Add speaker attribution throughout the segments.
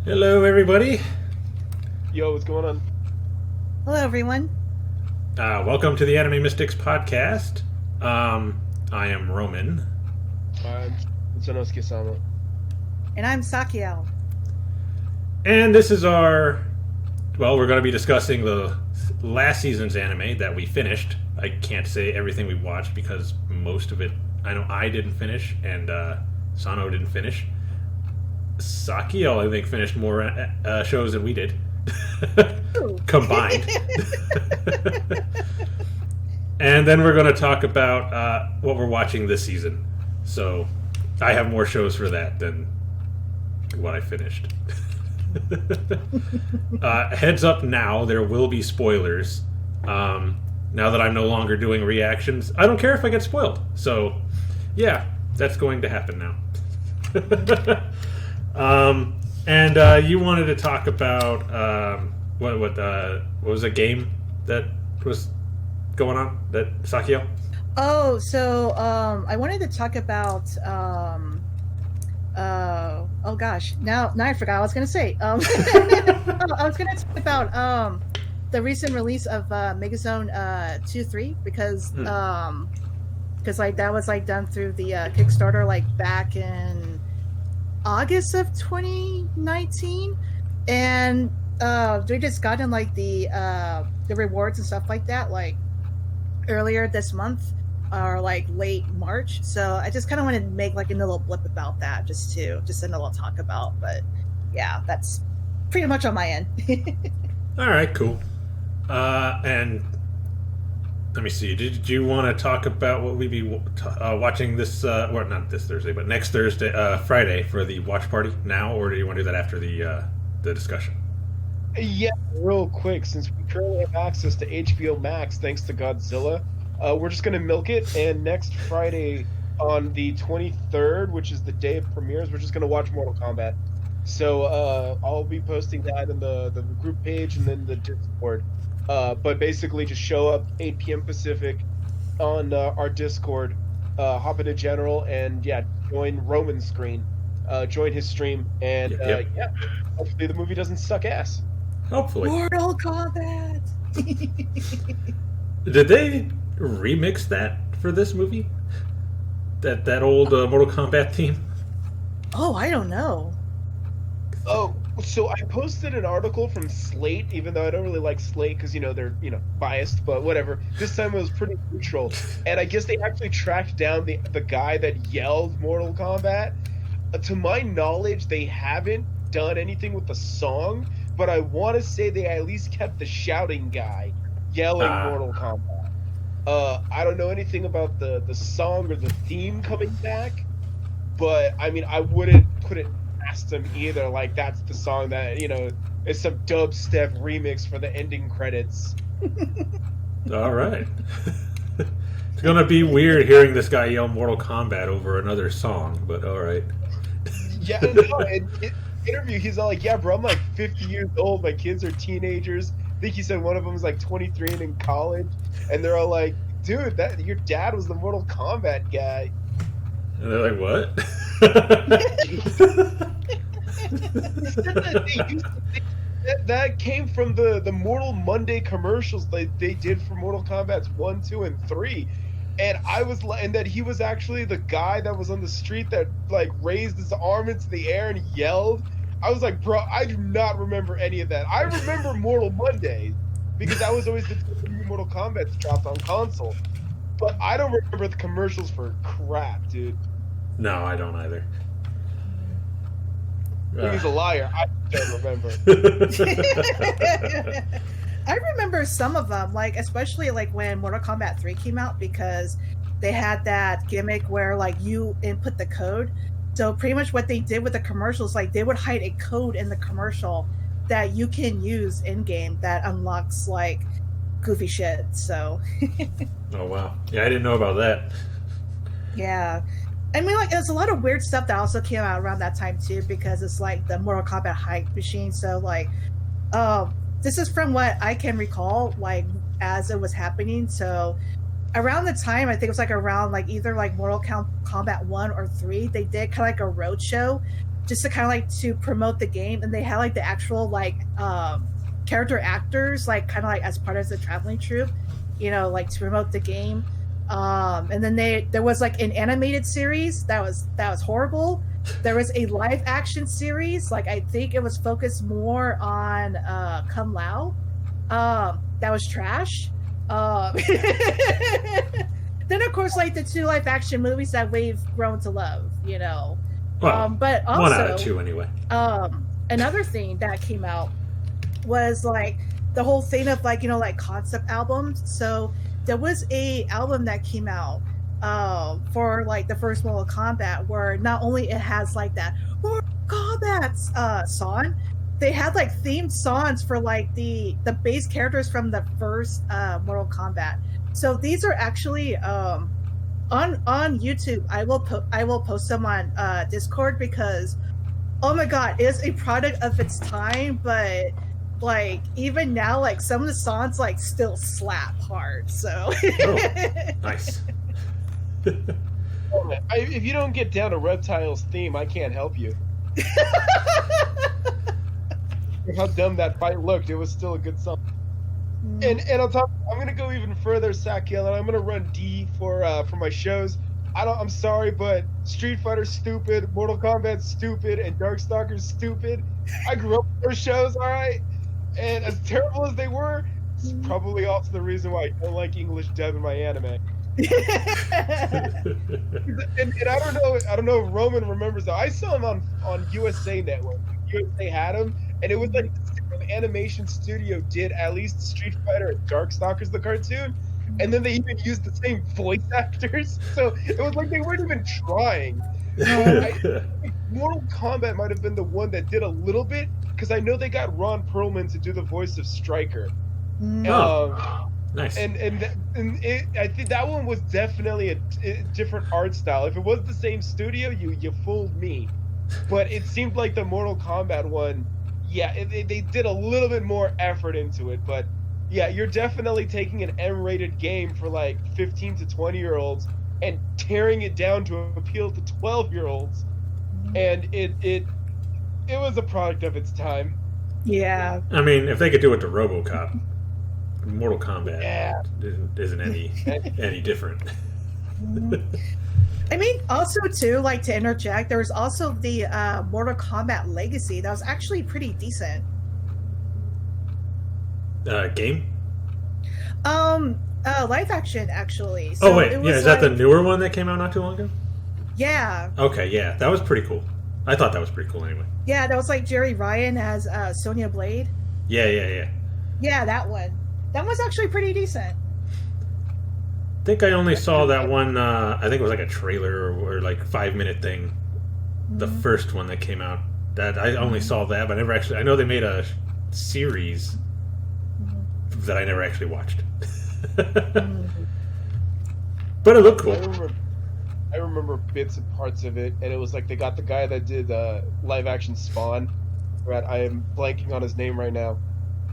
Speaker 1: Hello, everybody.
Speaker 2: Yo, what's going on?
Speaker 3: Hello, everyone.
Speaker 1: Welcome to the Anime Mystics podcast. I am Roman.
Speaker 2: I'm Sanosuke-sama.
Speaker 3: And I'm Sakiel.
Speaker 1: And this is we're going to be discussing the last season's anime that we finished. I can't say everything we watched because most of it, I know I didn't finish, and Sano didn't finish. Sakiel, I think, finished more shows than we did. Combined. And then we're going to talk about what we're watching this season. So I have more shows for that than what I finished. Heads up now, there will be spoilers. Now that I'm no longer doing reactions, I don't care if I get spoiled. So, yeah, that's going to happen now. And you wanted to talk about what was a game that was going on that Sakiel?
Speaker 3: Oh, so I wanted to talk about oh gosh, now I forgot what I was gonna say. I was gonna talk about the recent release of Megazone 2-3 because like that was like done through the Kickstarter like back in August of 2019, and they just gotten like the rewards and stuff like that like earlier this month or like late March. So I just kind of wanted to make like a little blip about that, just a little talk about. But yeah, that's pretty much on my end.
Speaker 1: All right, cool. And let me see. Did you want to talk about what we'd be watching this? Well, not this Thursday, but next Thursday, Friday for the watch party now, or do you want to do that after the discussion?
Speaker 2: Yeah, real quick, since we currently have access to HBO Max thanks to Godzilla, we're just gonna milk it. And next Friday, on the 23rd, which is the day of premieres, we're just gonna watch Mortal Kombat. So I'll be posting that in the group page and then the Discord. But basically, just show up 8 p.m. Pacific on our Discord, hop into general, and yeah, join Roman's screen, join his stream, and yeah, hopefully the movie doesn't suck ass.
Speaker 1: Hopefully.
Speaker 3: Mortal Kombat.
Speaker 1: Did they remix that for this movie? That old Mortal Kombat theme?
Speaker 3: Oh, I don't know.
Speaker 2: Oh, so I posted an article from Slate, even though I don't really like Slate because, they're, biased, but whatever. This time it was pretty neutral. And I guess they actually tracked down the guy that yelled Mortal Kombat. To my knowledge, they haven't done anything with the song, but I want to say they at least kept the shouting guy yelling Mortal Kombat. I don't know anything about the song or the theme coming back, but, I mean, I wouldn't put it past them either. Like, that's the song that, is some dubstep remix for the ending credits.
Speaker 1: All right. It's going to be weird hearing this guy yell Mortal Kombat over another song, but all right.
Speaker 2: Yeah, no, in interview, he's all like, yeah, bro, I'm like 50 years old. My kids are teenagers. I think he said one of them was like 23 and in college. And they're all like, dude, your dad was the Mortal Kombat guy.
Speaker 1: And they're like, what?
Speaker 2: That came from the Mortal Monday commercials they did for Mortal Kombat 1, 2, and 3. And and that he was actually the guy that was on the street that like raised his arm into the air and yelled. I was like, bro, I do not remember any of that. I remember Mortal Monday because that was always the new Mortal Kombat dropped on console. But I don't remember the commercials for crap, dude.
Speaker 1: No, I don't either.
Speaker 2: He's a liar. I don't remember.
Speaker 3: I remember some of them, like especially like when Mortal Kombat 3 came out, because they had that gimmick where like you input the code. So pretty much what they did with the commercials, like they would hide a code in the commercial that you can use in game that unlocks like goofy shit. So.
Speaker 1: Oh wow! Yeah, I didn't know about that.
Speaker 3: Yeah. I mean, like, there's a lot of weird stuff that also came out around that time, too, because it's, like, the Mortal Kombat hype machine. So, like, this is from what I can recall, like, as it was happening. So, around the time, I think it was, like, around, like, either, like, Mortal Kombat 1 or 3, they did kind of, like, a road show just to kind of like to promote the game, and they had like the actual like character actors like kind of like as part of the traveling troupe, like to promote the game. And then there was like an animated series that was horrible. There was a live action series, like I think it was focused more on Kung Lao. That was trash. Then of course like the 2 live action movies that we've grown to love,
Speaker 1: Well,
Speaker 3: but also
Speaker 1: 1 out of 2 anyway.
Speaker 3: Another thing that came out was like the whole thing of like like concept albums. So there was a album that came out for like the first Mortal Kombat, where not only it has like that Mortal Kombat song, they had like themed songs for like the base characters from the first Mortal Kombat. So these are actually on YouTube. I will post them on Discord, because oh my god, it's a product of its time, but like even now, like some of the songs like still slap hard. So
Speaker 1: Nice.
Speaker 2: If you don't get down to Reptile's theme, I can't help you. How dumb that fight looked, it was still a good song. And on top, I'm gonna go even further, Sakiel, and I'm gonna run D for my shows. I'm sorry, but Street Fighter's stupid, Mortal Kombat's stupid, and Darkstalker's stupid. I grew up with those shows, all right, and as terrible as they were, it's probably also the reason why I don't like English dub in my anime. and I don't know if Roman remembers that. I saw him on USA Network. USA had him, and it was like the same animation studio did at least Street Fighter and Darkstalkers the cartoon, and then they even used the same voice actors. So it was like they weren't even trying. Mortal Kombat might have been the one that did a little bit, because I know they got Ron Perlman to do the voice of Stryker.
Speaker 1: Nice.
Speaker 2: And I think that one was definitely a different art style. If it was the same studio, you fooled me. But it seemed like the Mortal Kombat one, yeah, they did a little bit more effort into it. But yeah, you're definitely taking an M-rated game for like 15 to 20-year-olds and tearing it down to appeal to 12-year-olds. And it was a product of its time.
Speaker 3: Yeah.
Speaker 1: I mean, if they could do it to RoboCop, Mortal Kombat isn't any different.
Speaker 3: I mean, also too, like to interject, there was also the Mortal Kombat Legacy that was actually pretty decent.
Speaker 1: Game?
Speaker 3: Live action actually. So
Speaker 1: wait, is that the newer one that came out not too long ago?
Speaker 3: Yeah.
Speaker 1: Okay, yeah, that was pretty cool. I thought that was pretty cool anyway.
Speaker 3: Yeah, that was like Jerry Ryan as Sonya Blade.
Speaker 1: Yeah.
Speaker 3: Yeah, that one. That was actually pretty decent.
Speaker 1: I think I only saw that one, I think it was like a trailer or like 5-minute thing. The first one that came out. That I only saw that, but I never actually... I know they made a series that I never actually watched. But it looked cool.
Speaker 2: I remember bits and parts of it, and it was like they got the guy that did live-action Spawn. Right, I am blanking on his name right now.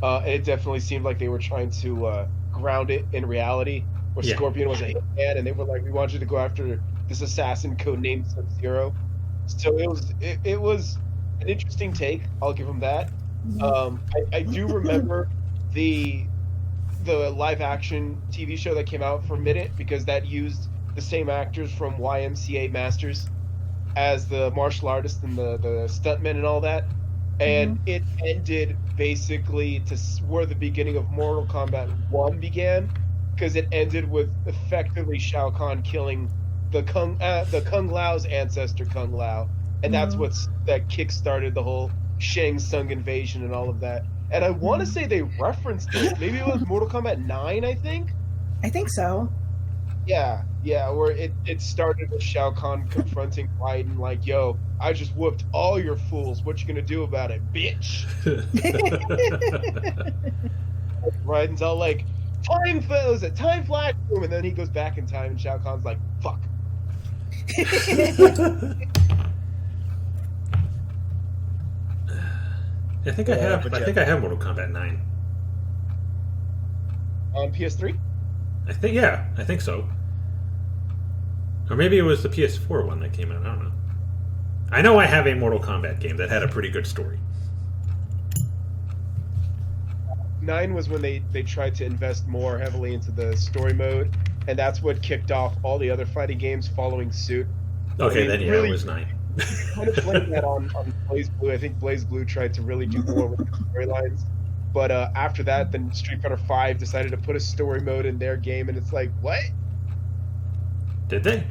Speaker 2: It definitely seemed like they were trying to ground it in reality, where Scorpion was a hitman, and they were like, "We want you to go after this assassin codenamed Sub-Zero." So it was an interesting take. I'll give him that. I do remember the live action TV show that came out for a minute, because that used the same actors from YMCA Masters as the martial artists and the stuntmen and all that. And it ended basically to where the beginning of Mortal Kombat 1 began, because it ended with effectively Shao Kahn killing the Kung Lao's ancestor, Kung Lao. And that's that kick-started the whole Shang Tsung invasion and all of that. And I want to say they referenced it. Maybe it was Mortal Kombat 9, I think?
Speaker 3: I think so.
Speaker 2: Yeah, where it started with Shao Kahn confronting Raiden like, "Yo, I just whooped all your fools. What you gonna do about it, bitch?" Raiden's all like, time flash boom, and then he goes back in time, and Shao Kahn's like, "Fuck."
Speaker 1: I think I have Mortal Kombat 9
Speaker 2: on PS3.
Speaker 1: I think so. Or maybe it was the PS4 one that came out. I don't know. I know I have a Mortal Kombat game that had a pretty good story.
Speaker 2: 9 was when they tried to invest more heavily into the story mode, and that's what kicked off all the other fighting games following suit.
Speaker 1: Okay,
Speaker 2: I mean,
Speaker 1: then yeah,
Speaker 2: really,
Speaker 1: it was 9.
Speaker 2: kind of blamed that on Blaze Blue. I think Blaze Blue tried to really do more with the storylines. But after that, then Street Fighter V decided to put a story mode in their game, and it's like, what?
Speaker 1: Did they?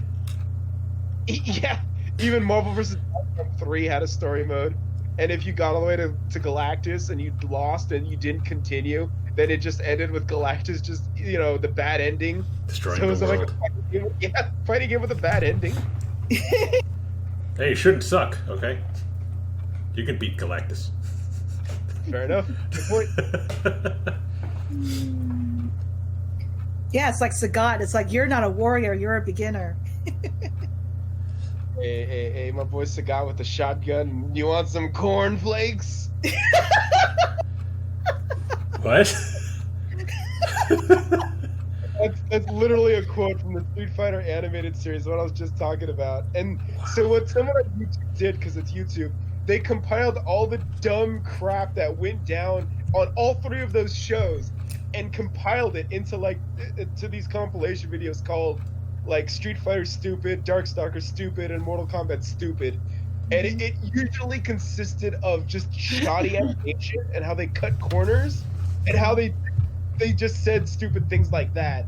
Speaker 2: Yeah, even Marvel vs. Capcom 3 had a story mode. And if you got all the way to Galactus and you lost and you didn't continue, then it just ended with Galactus just, the bad ending.
Speaker 1: Destroying
Speaker 2: so it was
Speaker 1: the
Speaker 2: like
Speaker 1: world.
Speaker 2: fighting game with a bad ending.
Speaker 1: Hey, it shouldn't suck, okay? You can beat Galactus.
Speaker 2: Fair enough. Good point.
Speaker 3: Yeah, it's like Sagat. It's like, you're not a warrior, you're a beginner.
Speaker 2: Hey, my boy Sagat with the shotgun. You want some cornflakes?
Speaker 1: What?
Speaker 2: That's literally a quote from the Street Fighter animated series, what I was just talking about. And so what someone on YouTube did, because it's YouTube, they compiled all the dumb crap that went down on all 3 of those shows and compiled it into to these compilation videos called like Street Fighter Stupid, Darkstalker Stupid, and Mortal Kombat Stupid. And it usually consisted of just shoddy animation and how they cut corners and how they just said stupid things like that.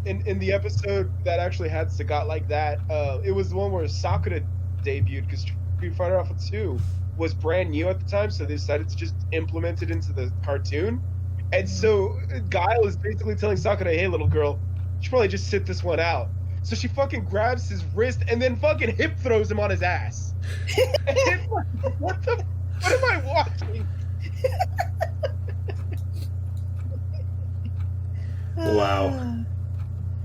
Speaker 2: In the episode that actually had Sagat like that, it was the one where Sakura debuted, because Street Fighter Alpha 2 was brand new at the time, so they decided to just implement it into the cartoon. And so Guile is basically telling Sakura, hey, little girl, you should probably just sit this one out. So she fucking grabs his wrist and then fucking hip throws him on his ass. And it's like, what am I watching?
Speaker 1: Wow.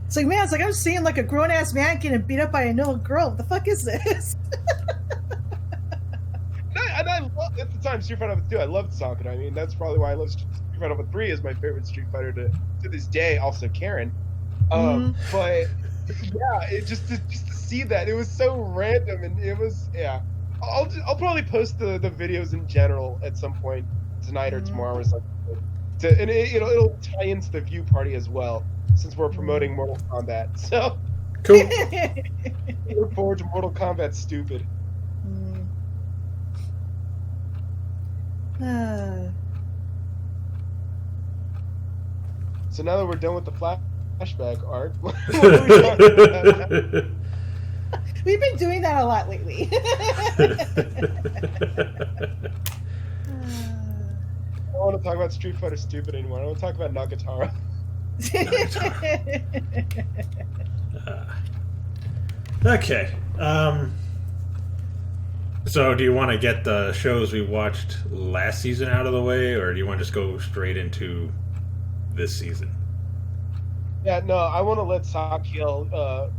Speaker 3: It's like, man, I'm seeing like a grown ass man getting beat up by a little girl. What the fuck is this?
Speaker 2: And I love, at the time, Street Fighter Alpha 2, I loved Sakura. I mean, that's probably why I love Street Fighter Alpha 3 is my favorite Street Fighter to this day. Also Karen. But yeah, it just to see that, it was so random, and it was, yeah. I'll probably post the videos in general at some point tonight or tomorrow or something. And it'll tie into the view party as well, since we're promoting Mortal Kombat. So
Speaker 1: Cool.
Speaker 2: look forward to Mortal Kombat Stupid. So now that we're done with the flashback arc, what are we talking about?
Speaker 3: We've been doing that a lot lately.
Speaker 2: I don't want to talk about Street Fighter Stupid anymore. I want to talk about Nagatoro.
Speaker 1: Okay. So do you want to get the shows we watched last season out of the way, or do you want to just go straight into this season?
Speaker 2: Yeah, no, I want to let Sakiel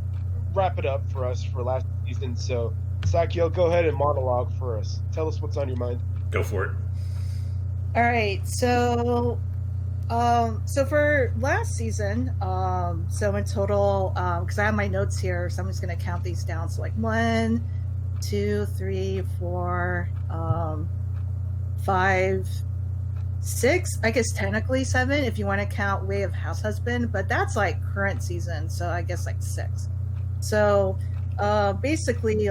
Speaker 2: wrap it up for us for last season. So, Sakiel, go ahead and monologue for us. Tell us what's on your mind.
Speaker 1: Go for it.
Speaker 3: All right, so for last season, so in total, because I have my notes here, so I'm just gonna count these down. So like 1, 2, 3, 4, 5, 6. I guess technically 7 if you want to count Way of House Husband, but that's like current season, so I guess like 6. So basically,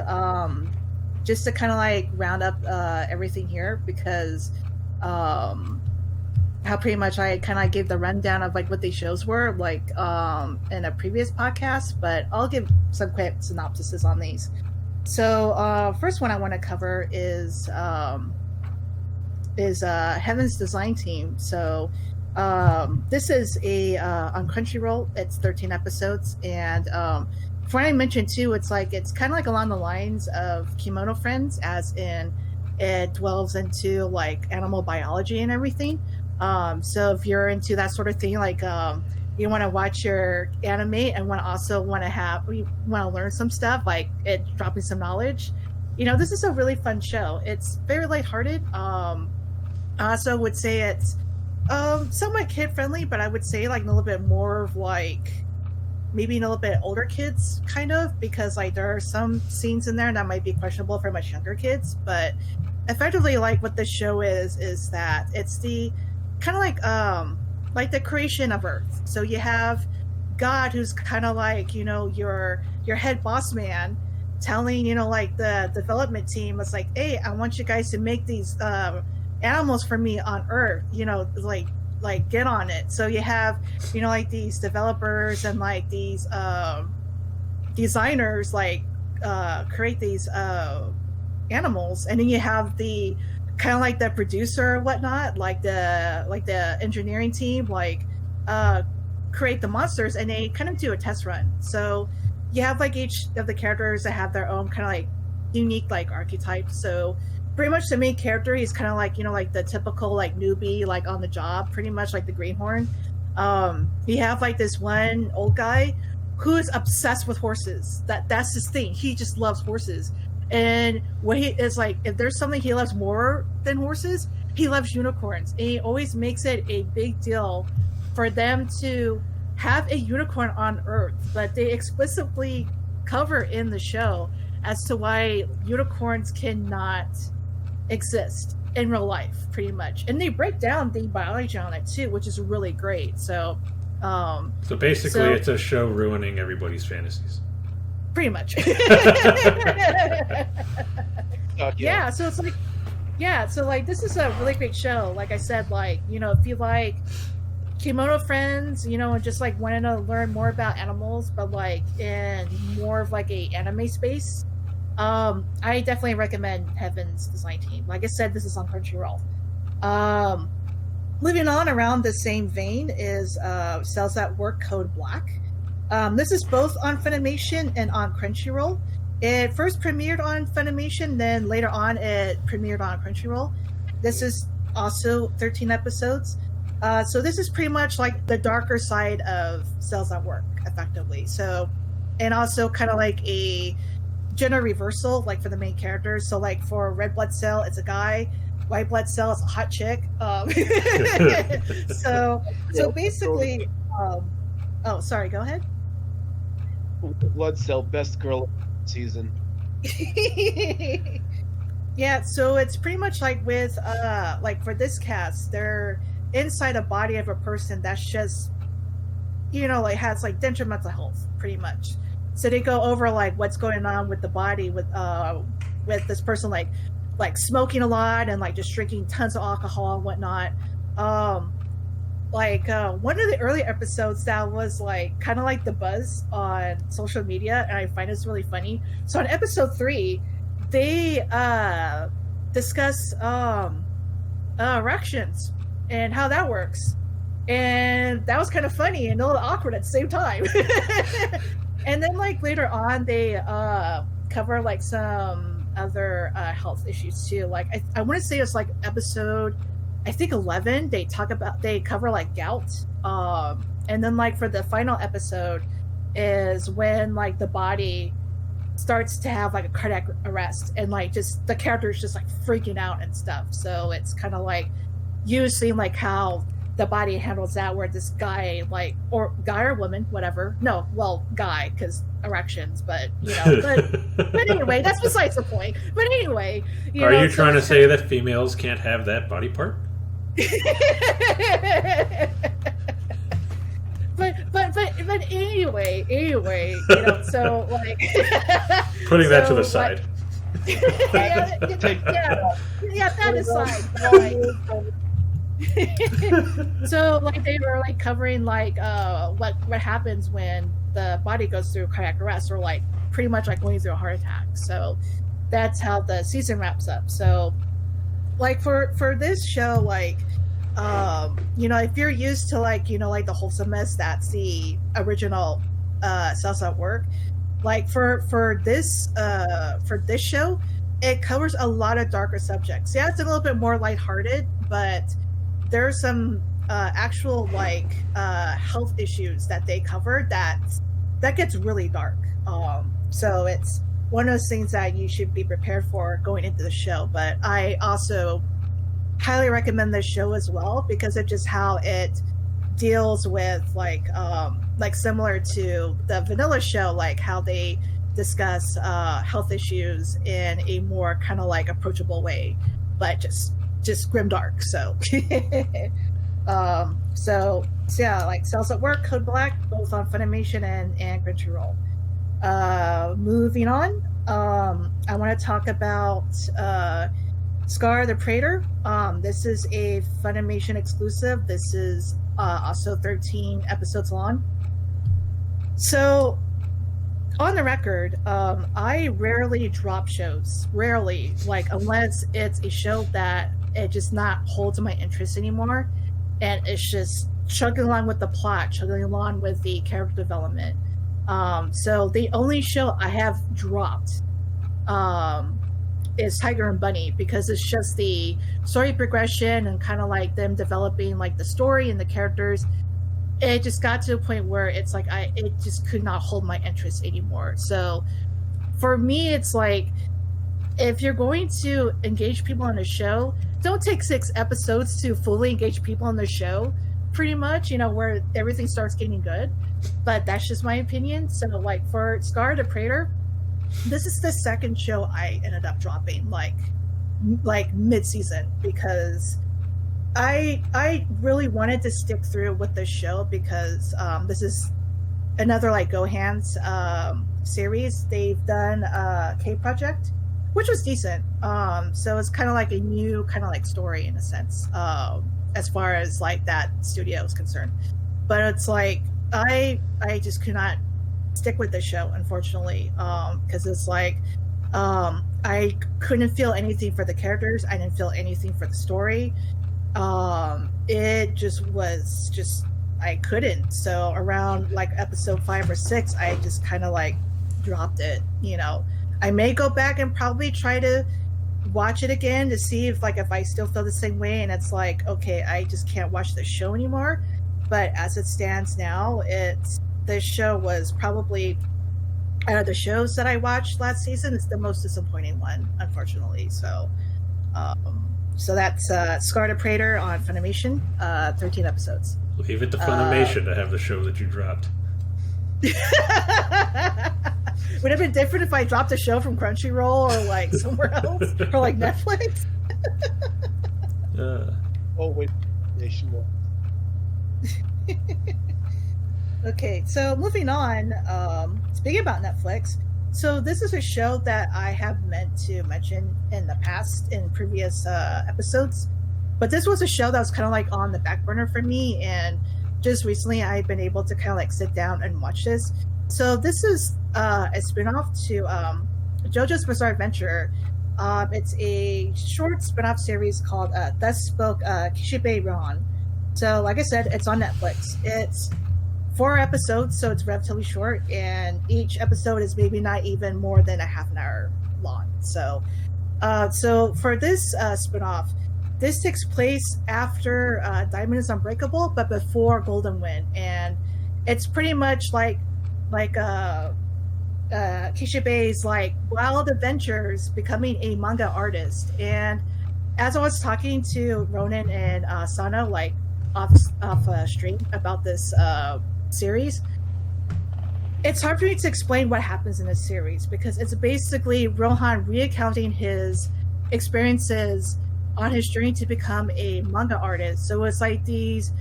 Speaker 3: just to kind of like round up everything here, because how pretty much I kind of gave the rundown of like what these shows were like in a previous podcast, but I'll give some quick synopsises on these. So first one I want to cover is Heaven's Design Team. So this is on Crunchyroll. It's 13 episodes, and before I mentioned too, it's kind of like along the lines of Kimono Friends, as in it delves into like animal biology and everything. So if you're into that sort of thing, like you want to watch your anime and want to learn some stuff, like it dropping some knowledge, this is a really fun show. It's very lighthearted. I also would say it's somewhat kid friendly, but I would say like a little bit more of like maybe a little bit older kids, kind of, because like there are some scenes in there that might be questionable for much younger kids. But effectively, like what this show is that it's the kind of like the creation of Earth. So you have God, who's kind of like, you know, your head boss man, telling, you know, like the development team, it's like, hey, I want you guys to make these animals for me on Earth, you know, like get on it. So you have, you know, like these developers and like these designers like create these animals, and then you have the kind of like the producer or whatnot, like the engineering team, like create the monsters, and they kind of do a test run. So you have like each of the characters that have their own kind of like unique like archetypes. So pretty much the main character, he's kind of like, you know, like the typical like newbie, like on the job, pretty much like the greenhorn. You have like this one old guy who is obsessed with horses. That's his thing. He just loves horses. And what he is like, if there's something he loves more than horses, he loves unicorns. And he always makes it a big deal for them to have a unicorn on Earth. But they explicitly cover in the show as to why unicorns cannot exist in real life, pretty much. And they break down the biology on it too, which is really great. So
Speaker 1: basically it's a show ruining everybody's fantasies.
Speaker 3: Pretty much. Yeah, so it's like, yeah, so like this is a really great show. Like I said, like, you know, if you like Kimono Friends, you know, and just like wanting to learn more about animals, but like in more of like a anime space, I definitely recommend Heaven's Design Team. Like I said, this is on Crunchyroll. Moving on around the same vein is Cells at Work Code Black. This is both on Funimation and on Crunchyroll. It first premiered on Funimation, then later on it premiered on Crunchyroll. This is also 13 episodes. So this is pretty much like the darker side of Cells at Work, effectively. So, and also kind of like a gender reversal, like for the main characters. So like for Red Blood Cell, it's a guy. White Blood Cell is a hot chick. So basically, oh, sorry, go ahead.
Speaker 2: Blood Cell, best girl season.
Speaker 3: Yeah, so it's pretty much like with like for this cast, they're inside a body of a person that's just, you know, like has like detrimental health, pretty much. So they go over like what's going on with the body with this person like smoking a lot and like just drinking tons of alcohol and whatnot. One of the early episodes that was like kind of like the buzz on social media, and I find this really funny. So on episode 3, they discuss erections and how that works, and that was kind of funny and a little awkward at the same time. And then like later on, they cover like some other health issues too. Like I want to say it's like episode, I think 11, they cover like gout. And then like for the final episode is when like the body starts to have like a cardiac arrest, and like just the character is just like freaking out and stuff. So it's kind of like you seeing like how the body handles that, where this guy like, or guy or woman, whatever. No, well, guy, because erections, but you know, but anyway, that's besides the point. But anyway,
Speaker 1: are you trying to say that females can't have that body part?
Speaker 3: but anyway, you know, so like
Speaker 1: putting that to the side.
Speaker 3: Yeah, that aside. So like they were like covering like what happens when the body goes through cardiac arrest, or like pretty much like going through a heart attack. So that's how the season wraps up. So like for this show, like you know, if you're used to like, you know, like the wholesomeness that's the original Cells at Work, like for this show, it covers a lot of darker subjects. Yeah, it's a little bit more lighthearted, but there's some actual like health issues that they cover that gets really dark. So it's one of those things that you should be prepared for going into the show. But I also highly recommend this show as well, because of just how it deals with like similar to the vanilla show, like how they discuss health issues in a more kind of like approachable way, but just grimdark. So so yeah, like Cells at Work, Code Black, both on Funimation and Crunchyroll. Moving on, I want to talk about Scar the Praetor. This is a Funimation exclusive. This is also 13 episodes long. So, on the record, I rarely drop shows. Rarely, like unless it's a show that it just not holds my interest anymore, and it's just chugging along with the plot, chugging along with the character development. So the only show I have dropped is Tiger and Bunny, because it's just the story progression and kind of like them developing like the story and the characters. It just got to a point where it's like it just could not hold my interest anymore. So for me, it's like, if you're going to engage people on a show, don't take 6 episodes to fully engage people on the show, pretty much, where everything starts getting good. But that's just my opinion. So like for Scar the Praetor, this is the second show I ended up dropping like mid-season, because I really wanted to stick through with this show, because this is another like Gohan's series. They've done K Project, which was decent. So it's kind of like a new kind of like story in a sense, as far as like that studio is concerned. But it's like I just could not stick with the show, unfortunately, because it's like I couldn't feel anything for the characters. I didn't feel anything for the story. It just was I couldn't. So around like episode 5 or 6, I just kind of like dropped it. I may go back and probably try to watch it again to see if I still feel the same way, and it's like, okay, I just can't watch the show anymore. But as it stands now, this show was probably, out of the shows that I watched last season, it's the most disappointing one, unfortunately. So so that's Scar the Praetor on Funimation, 13 episodes.
Speaker 1: Leave it to Funimation to have the show that you dropped.
Speaker 3: Would it have been different if I dropped a show from Crunchyroll or like somewhere else or like Netflix?
Speaker 2: Oh wait, nationwide.
Speaker 3: Okay, so moving on. Speaking about Netflix, so this is a show that I have meant to mention in the past in previous episodes, but this was a show that was kind of like on the back burner for me, and just recently I've been able to kind of like sit down and watch this. So this is a spin-off to JoJo's Bizarre Adventure. It's a short spin-off series called Thus Spoke Kishibe Ron. So like I said, it's on Netflix. It's 4 episodes, so it's relatively short, and each episode is maybe not even more than a half an hour long. So so for this spin-off, this takes place after Diamond is Unbreakable, but before Golden Wind, and it's pretty much like Kishibe's like wild adventures becoming a manga artist. And as I was talking to Ronan and Sano like off stream about this series, it's hard for me to explain what happens in this series, because it's basically Rohan recounting his experiences on his journey to become a manga artist. So it's like these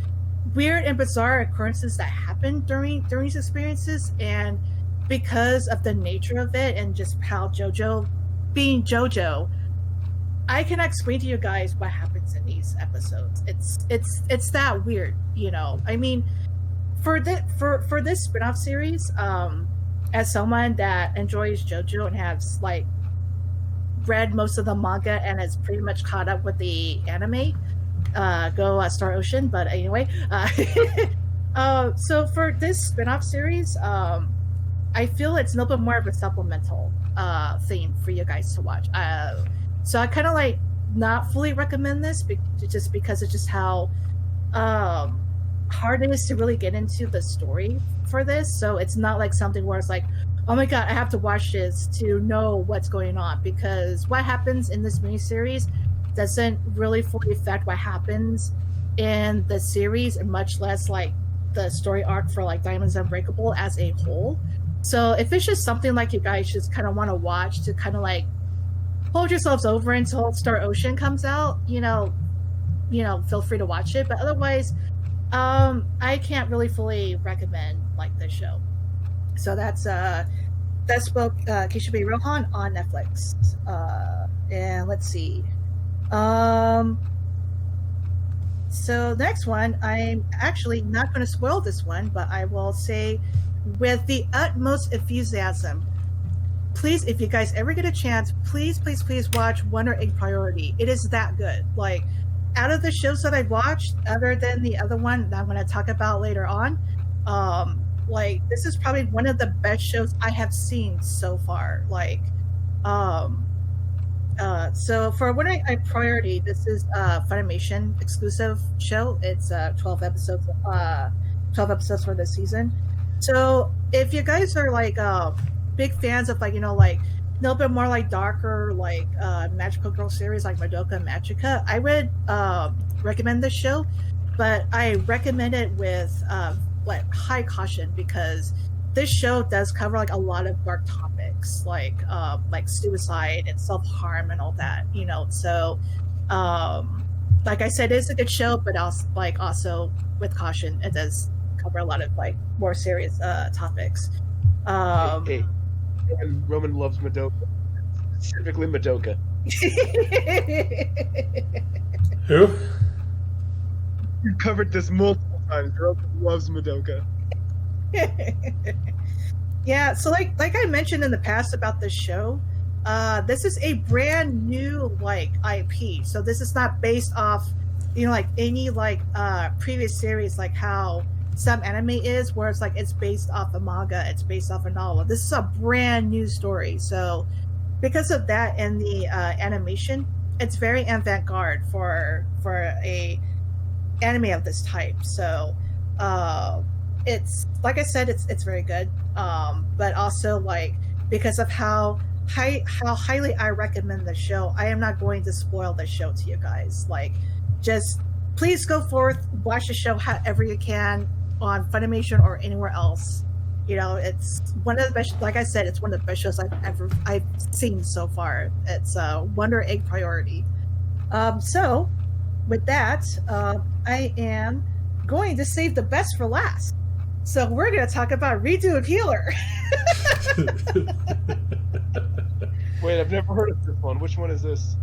Speaker 3: weird and bizarre occurrences that happen during these experiences, and because of the nature of it and just how JoJo being JoJo, I cannot explain to you guys what happens in these episodes. It's that weird, I mean, for this spin-off series, as someone that enjoys JoJo and has like read most of the manga and is pretty much caught up with the anime, go Star Ocean. But anyway, so for this spin-off series, I feel it's a little bit more of a supplemental theme for you guys to watch. So I kind of like not fully recommend this just because of just how hard it is to really get into the story for this. So it's not like something where it's like, oh my god, I have to watch this to know what's going on, because what happens in this miniseries doesn't really fully affect what happens in the series, and much less like the story arc for like Diamonds Unbreakable as a whole. So if it's just something like you guys just kind of want to watch to kind of like hold yourselves over until Star Ocean comes out, feel free to watch it. But otherwise, I can't really fully recommend like this show. So that's both Kishibe Rohan on Netflix. And let's see. So next one, I'm actually not going to spoil this one, but I will say with the utmost enthusiasm, please, if you guys ever get a chance, please watch Wonder Egg Priority. It is that good. Like, out of the shows that I've watched, other than the other one that I'm going to talk about later on, like, this is probably one of the best shows I have seen so far. Like, so for Wonder Egg Priority, this is a Funimation exclusive show. It's 12 episodes for this season. So if you guys are like big fans of like like a little bit more like darker like magical girl series like Madoka Magica, I would recommend this show, but I recommend it with like high caution, because this show does cover like a lot of dark topics like suicide and self-harm and all that, so like I said, it's a good show, but also with caution, it does cover a lot of like more serious topics.
Speaker 2: Hey, Roman loves Madoka, specifically Madoka.
Speaker 1: Who?
Speaker 2: We've covered this multiple times. Roman loves Madoka.
Speaker 3: Yeah, so like I mentioned in the past about this show, this is a brand new like IP. So this is not based off like any like previous series, like how some anime is, where it's like it's based off a manga, it's based off a novel. This is a brand new story. So because of that and the animation, it's very avant-garde for a anime of this type. So it's like I said, it's very good. But also like because of how highly I recommend the show, I am not going to spoil the show to you guys. Like, just please go forth, watch the show however you can on Funimation or anywhere else. It's one of the best. Like I said, it's one of the best shows I've seen so far. It's Wonder Egg Priority. So with that, I am going to save the best for last. So we're going to talk about Redo of Healer.
Speaker 2: Wait, I've never heard of this one. Which one is this?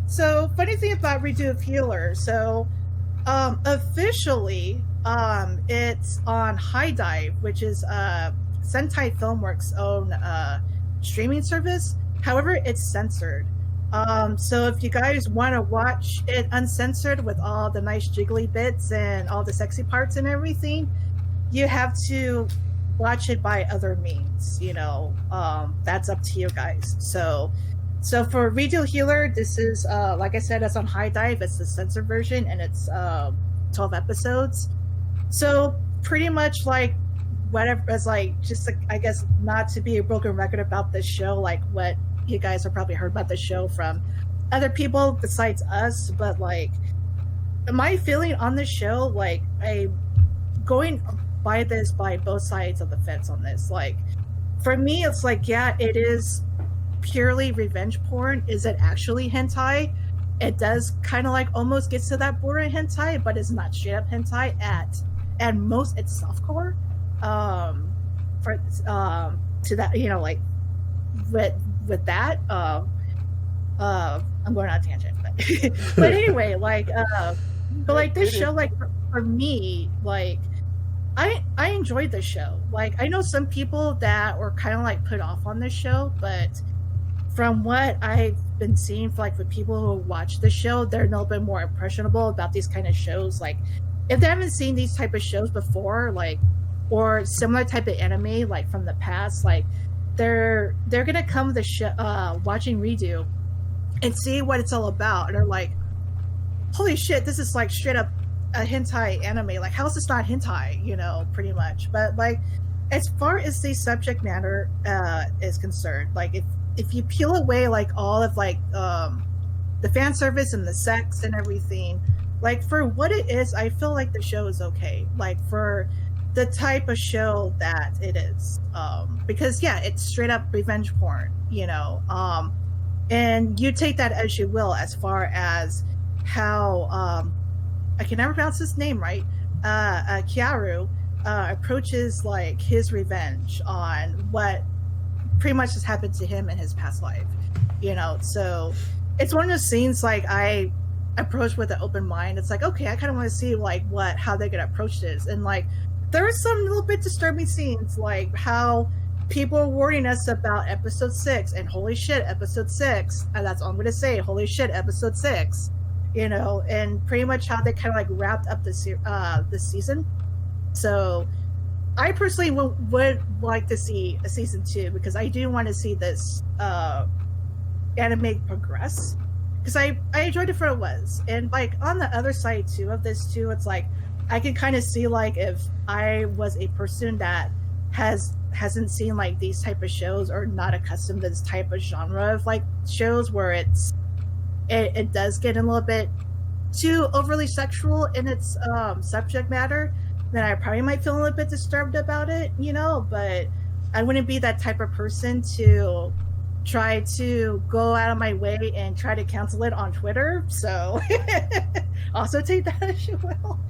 Speaker 3: So, funny thing about Redo of Healer. So, officially, it's on High Dive, which is Sentai Filmworks' own streaming service. However, it's censored. So if you guys want to watch it uncensored with all the nice jiggly bits and all the sexy parts and everything, you have to watch it by other means. That's up to you guys. So for Redo Healer, this is like I said, it's on High Dive. It's the censored version, and it's 12 episodes. So pretty much like whatever. It's like just I guess not to be a broken record about this show, like what you guys have probably heard about the show from other people besides us, but like my feeling on this show, like I going by both sides of the fence on this. Like for me, it's like, yeah, it is purely revenge porn. Is it actually hentai? It does kind of like almost gets to that border hentai, but it's not straight up hentai at most. It's softcore. To that, like with that, I'm going on a tangent, but anyway, like, but like this show, like for me, like I enjoyed this show. Like I know some people that were kind of like put off on this show, but from what I've been seeing, for like with people who watch the show, they're a little bit more impressionable about these kind of shows. Like if they haven't seen these type of shows before, like or similar type of anime like from the past, like they're gonna come to the show watching Redo and see what it's all about, and they're like, holy shit, this is like straight up a hentai anime. Like how is this not hentai, pretty much. But like as far as the subject matter is concerned, like if you peel away like all of like the the fan service and the sex and everything, like for what it is, I feel like the show is okay. Like for the type of show that it is, because yeah, it's straight up revenge porn, and you take that as you will, as far as how I can never pronounce his name right. Kiaru approaches like his revenge on what pretty much has happened to him in his past life, So it's one of those scenes like I approach with an open mind. It's like, okay, I kind of want to see like how they're gonna approach this, and like there are some little bit disturbing scenes, like how people are warning us about episode 6, and holy shit, episode 6, and that's all I'm going to say. Holy shit, episode 6, and pretty much how they kind of like wrapped up this season. So I personally would like to see a season 2, because I do want to see this anime progress, because I enjoyed it for what it was. And like on the other side too of this too, it's like I can kind of see like if I was a person that hasn't seen like these type of shows, or not accustomed to this type of genre of like shows where it does get a little bit too overly sexual in its subject matter, then I probably might feel a little bit disturbed about it, but I wouldn't be that type of person to try to go out of my way and try to cancel it on Twitter. So also take that as you will.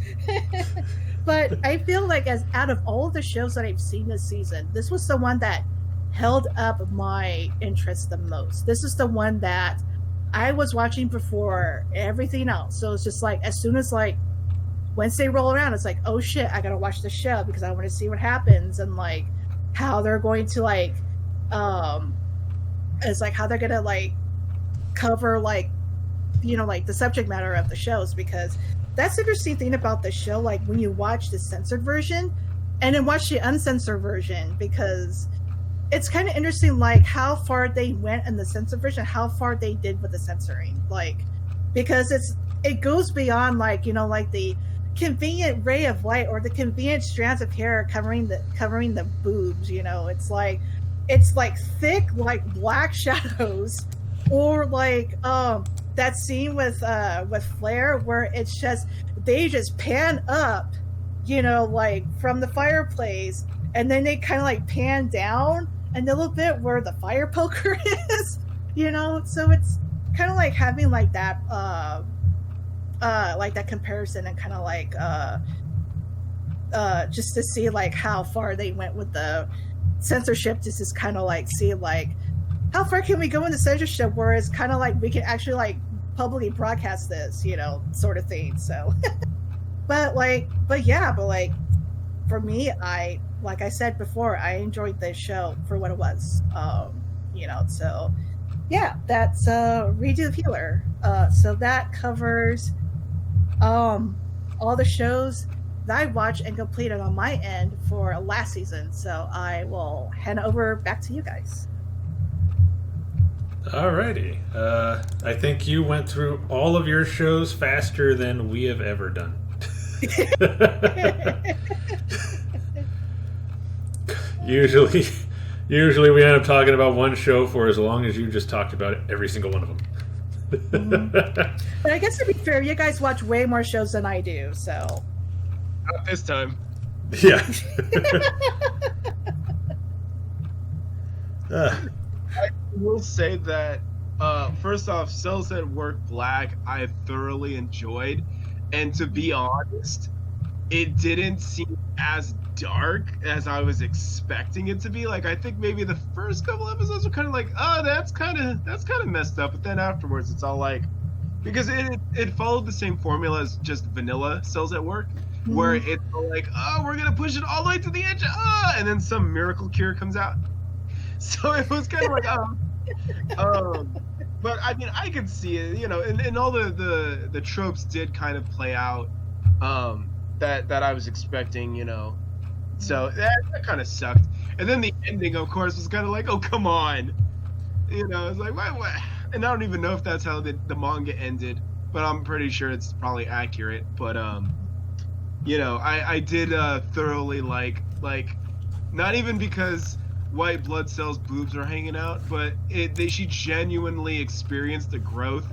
Speaker 3: But I feel like as out of all of the shows that I've seen this season, this was the one that held up my interest the most. This is the one that I was watching before everything else. So it's just like, as soon as like Wednesday roll around, it's like, oh shit, I gotta watch the show because I want to see what happens, and like how they're going to like it's like how they're gonna like cover like like the subject matter of the shows, because that's the interesting thing about the show. Like when you watch the censored version and then watch the uncensored version, because it's kind of interesting like how far they went in the censored version, how far they did with the censoring, like because it goes beyond like like the convenient ray of light or the convenient strands of hair covering the boobs. It's like thick like black shadows, or like that scene with Flair where it's just they just pan up like from the fireplace, and then they kind of like pan down and a little bit where the fire poker is, so it's kind of like having like that comparison, and kind of like just to see like how far they went with the censorship, just kind of like see like how far can we go in the censorship where it's kind of like we can actually like publicly broadcast this, sort of thing. So but for me, like I said before, I enjoyed this show for what it was. So yeah, that's Redo the Healer. So that covers all the shows that I watched and completed on my end for last season. So I will hand over back to you guys.
Speaker 1: Alrighty. I think you went through all of your shows faster than we have ever done. Usually we end up talking about one show for as long as you just talked about every single one of them.
Speaker 3: But I guess to be fair, you guys watch way more shows than I do, so.
Speaker 2: Not this time.
Speaker 1: Yeah.
Speaker 2: I will say that first off, Cells at Work Black I thoroughly enjoyed, and to be honest, it didn't seem as dark as I was expecting it to be. Like I think maybe the first couple episodes were kind of like, oh, that's kind of messed up, but then afterwards it's all like, because it followed the same formula as just vanilla Cells at Work, where it's all like, oh, we're gonna push it all the way to the edge, and then some miracle cure comes out. So it was kind of like, but I mean, I could see it, and all the tropes did kind of play out, that I was expecting, so that kind of sucked. And then the ending, of course, was kind of like, oh, come on, it's like, what? And I don't even know if that's how the manga ended, but I'm pretty sure it's probably accurate. But I did thoroughly like not even because White Blood Cell's boobs are hanging out, but she genuinely experienced the growth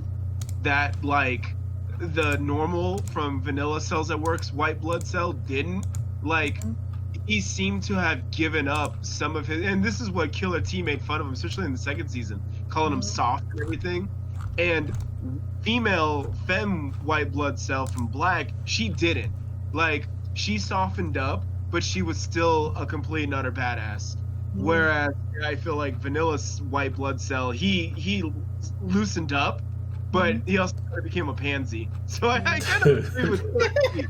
Speaker 2: that like the normal from Vanilla Cells that works white blood cell didn't. Like he seemed to have given up some of his, and this is what Killer T made fun of him, especially in the second season, calling him soft and everything. And femme white blood cell from Black, she didn't. Like she softened up, but she was still a complete and utter badass. Whereas I feel like Vanilla's white blood cell, he loosened up, but he also kind of became a pansy. So I kind of agree with Steve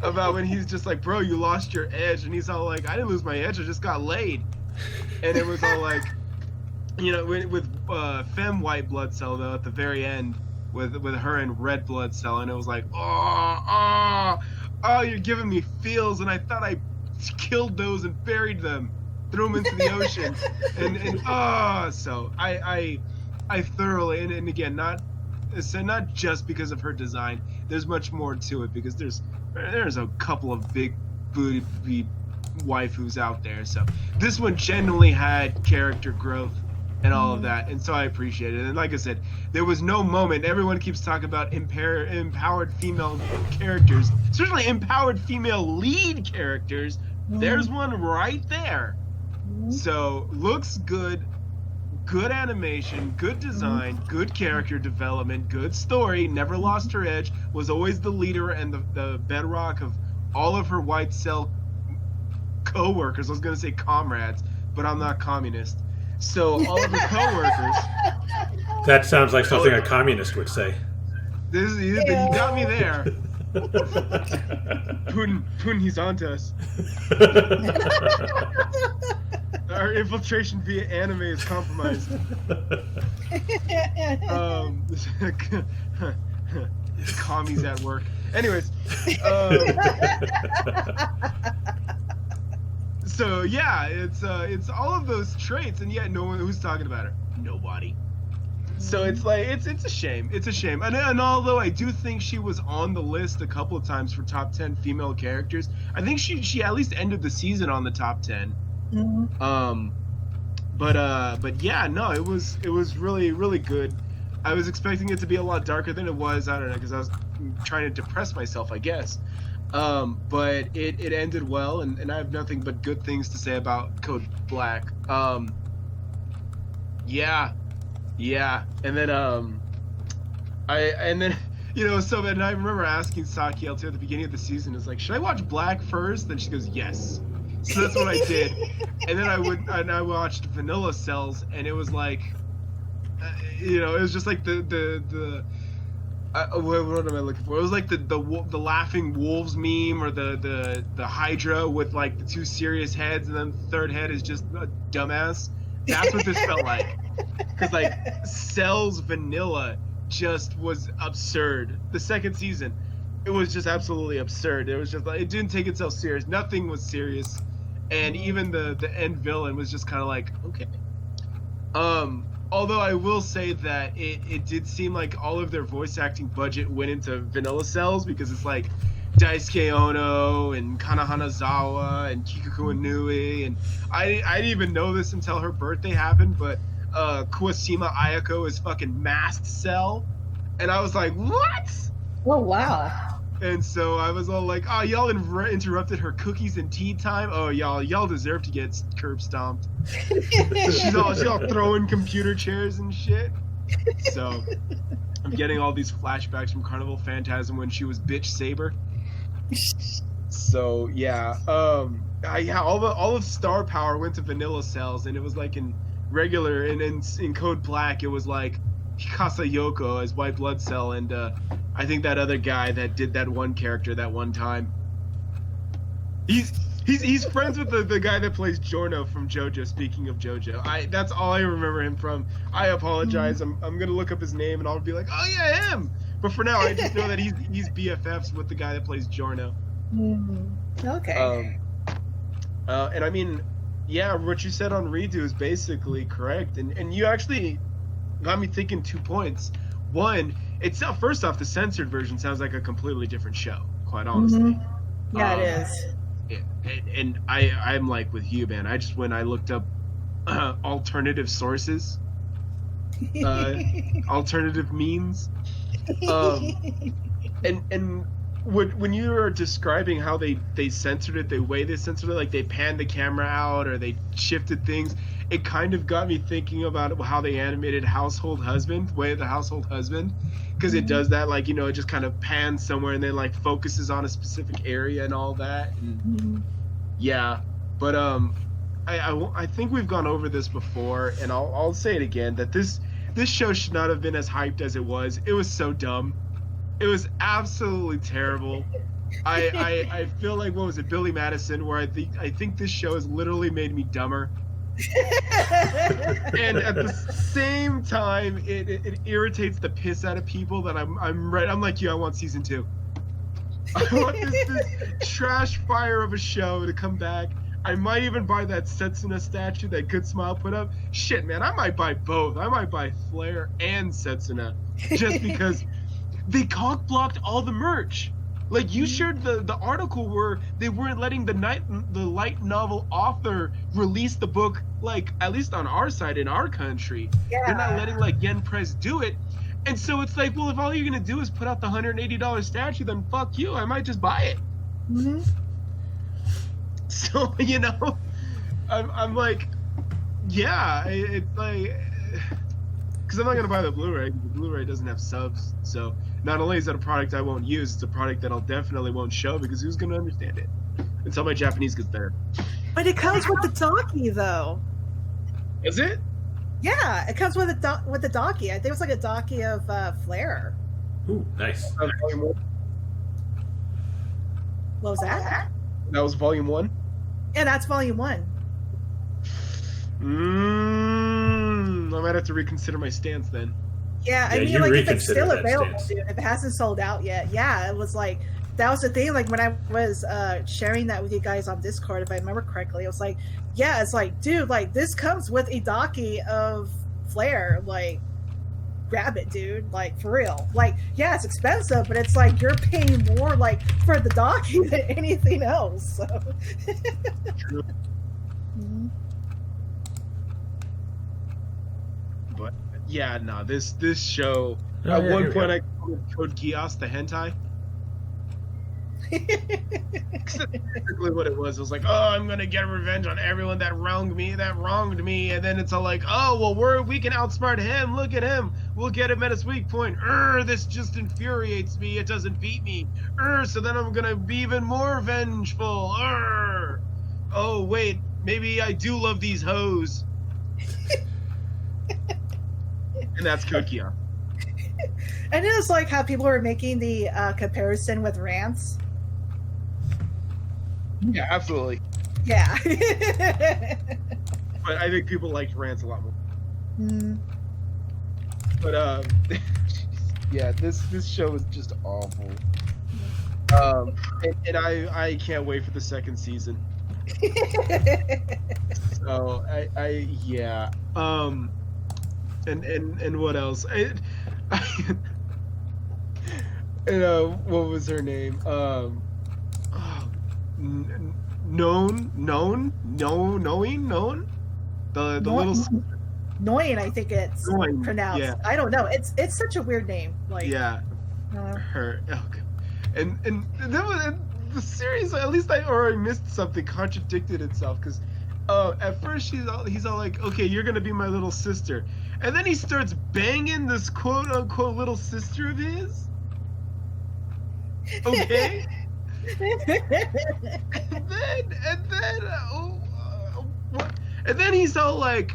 Speaker 2: about when he's just like, bro, you lost your edge, and he's all like, I didn't lose my edge, I just got laid. And it was all like, you know, with femme white blood cell though at the very end with her and red blood cell, and it was like, oh, you're giving me feels, and I thought I killed those and buried them, threw them into the ocean, and so I thoroughly, and again, not just because of her design, there's much more to it, because there's a couple of big booty waifus out there, so this one genuinely had character growth and all of that, and so I appreciate it. And like I said, there was no moment, everyone keeps talking about empowered female characters, especially empowered female lead characters. There's one right there. So looks good animation, good design, good character development, good story, never lost her edge, was always the leader and the bedrock of all of her white cell co-workers. I was going to say comrades, but I'm not communist. So all of her co-workers.
Speaker 1: That sounds like something a communist would say.
Speaker 2: You got me there. Putin, he's on to us. Our infiltration via anime is compromised. Commies at work. Anyways, so yeah, it's all of those traits, and yet no one who's talking about her. Nobody. So it's like it's a shame. It's a shame. And although I do think she was on the list a couple of times for top 10 female characters, I think she at least ended the season on the top 10. But yeah, no, it was really, really good. I was expecting it to be a lot darker than it was. I don't know, because I was trying to depress myself, I guess. But it ended well, and I have nothing but good things to say about Code Black. Yeah, and then you know, so and I remember asking Sakiel too at the beginning of the season, is like, should I watch Black first? And she goes, yes. So that's what I did, and then I watched Vanilla Cells, and it was like, you know, it was just like the what am I looking for? It was like the laughing wolves meme, or the Hydra with like the two serious heads, and then the third head is just a dumbass. That's what this felt like. Because like Cell's Vanilla just was absurd. The second season, it was just absolutely absurd. It was just like, it didn't take itself serious. Nothing was serious, and even the end villain was just kind of like, okay. Although I will say that it did seem like all of their voice acting budget went into Vanilla Cells, because it's like Daisuke Ono and Kana Hanazawa and Kikuko Inui, and I didn't even know this until her birthday happened, but Kuwashima Ayako is fucking Masked Cell, and I was like, what?
Speaker 3: Oh wow.
Speaker 2: And so I was all like, oh, y'all interrupted her cookies and tea time. Oh, y'all deserve to get curb stomped. she's all throwing computer chairs and shit. So I'm getting all these flashbacks from Carnival Phantasm when she was Bitch Saber. So yeah, all of star power went to Vanilla Cells, and it was like in regular and in Code Black, it was like Hikasa Yoko as White Blood Cell, and I think that other guy that did that one character that one time. He's friends with the guy that plays Giorno from JoJo. Speaking of JoJo, that's all I remember him from. I apologize. I'm gonna look up his name and I'll be like, oh yeah, him. But for now, I just know that he's BFFs with the guy that plays Giorno.
Speaker 3: Okay.
Speaker 2: And I mean, yeah, what you said on Redo is basically correct, and you actually got me thinking 2 points. One, first off, the censored version sounds like a completely different show, quite honestly.
Speaker 3: Yeah, it is.
Speaker 2: And I'm like with you, man. I looked up alternative sources, alternative means, And when you were describing how they censored it, the way they censored it, like they panned the camera out or they shifted things, it kind of got me thinking about how they animated Household Husband, Way of the Household Husband, because it does that, like, it just kind of pans somewhere and then like focuses on a specific area and all that. And yeah, but I think we've gone over this before, and I'll say it again, that this show should not have been as hyped as it was. It was so dumb. It was absolutely terrible. I feel like, what was it, Billy Madison, where I think this show has literally made me dumber. And at the same time, it irritates the piss out of people that I'm like you. I want season 2. I want this trash fire of a show to come back. I might even buy that Setsuna statue that Good Smile put up. Shit, man, I might buy both. I might buy Flare and Setsuna just because they cock-blocked all the merch. Like, you shared the article where they weren't letting the light novel author release the book, like, at least on our side in our country. Yeah. They're not letting, like, Yen Press do it. And so it's like, well, if all you're going to do is put out the $180 statue, then fuck you. I might just buy it. Mm-hmm. So, I'm like, yeah, it's like, because I'm not going to buy the Blu-ray. The Blu-ray doesn't have subs. So not only is that a product I won't use, it's a product that I'll definitely won't show, because who's going to understand it until my Japanese gets better.
Speaker 3: But it comes with the Docky, though.
Speaker 2: Is it?
Speaker 3: Yeah, it comes with the Docky. I think it was like a Docky of Flare.
Speaker 1: Ooh, nice.
Speaker 2: Volume 1?
Speaker 3: What was that?
Speaker 2: That was volume 1?
Speaker 3: Yeah, that's volume 1.
Speaker 2: I might have to reconsider my stance then.
Speaker 3: Yeah, I mean, like, if it's still available, dude, if it hasn't sold out yet, yeah, it was like, that was the thing, like, when I was sharing that with you guys on Discord, if I remember correctly, it was like, yeah, it's like, dude, like, this comes with a Docky of Flare, like, grab it, dude, like, for real. Like, yeah, it's expensive, but it's like, you're paying more, like, for the Docky than anything else, so.
Speaker 2: True.
Speaker 3: Mm-hmm.
Speaker 2: But yeah, no, this show. At one point, I called Gios the hentai. That's basically what it was. It was like, oh, I'm gonna get revenge on everyone that wronged me, and then it's all like, oh, well, we can outsmart him. Look at him. We'll get him at his weak point. This just infuriates me. It doesn't beat me. So then I'm gonna be even more vengeful. Oh wait, maybe I do love these hoes. And that's Kokia.
Speaker 3: And it was like how people were making the comparison with Rance.
Speaker 2: Yeah, absolutely.
Speaker 3: Yeah.
Speaker 2: But I think people liked Rance a lot more.
Speaker 3: Mm.
Speaker 2: But yeah, this show is just awful. And I can't wait for the second season. So yeah. And what else? What was her name? Known. The little
Speaker 3: Noin, I think it's pronounced. Yeah. I don't know. It's such a weird name. Like, yeah,
Speaker 2: her. Oh, and that was the series. At least I missed something. Contradicted itself, because at first he's all like, okay, you're gonna be my little sister, and then he starts banging this quote unquote little sister of his. Okay. and then he's all like,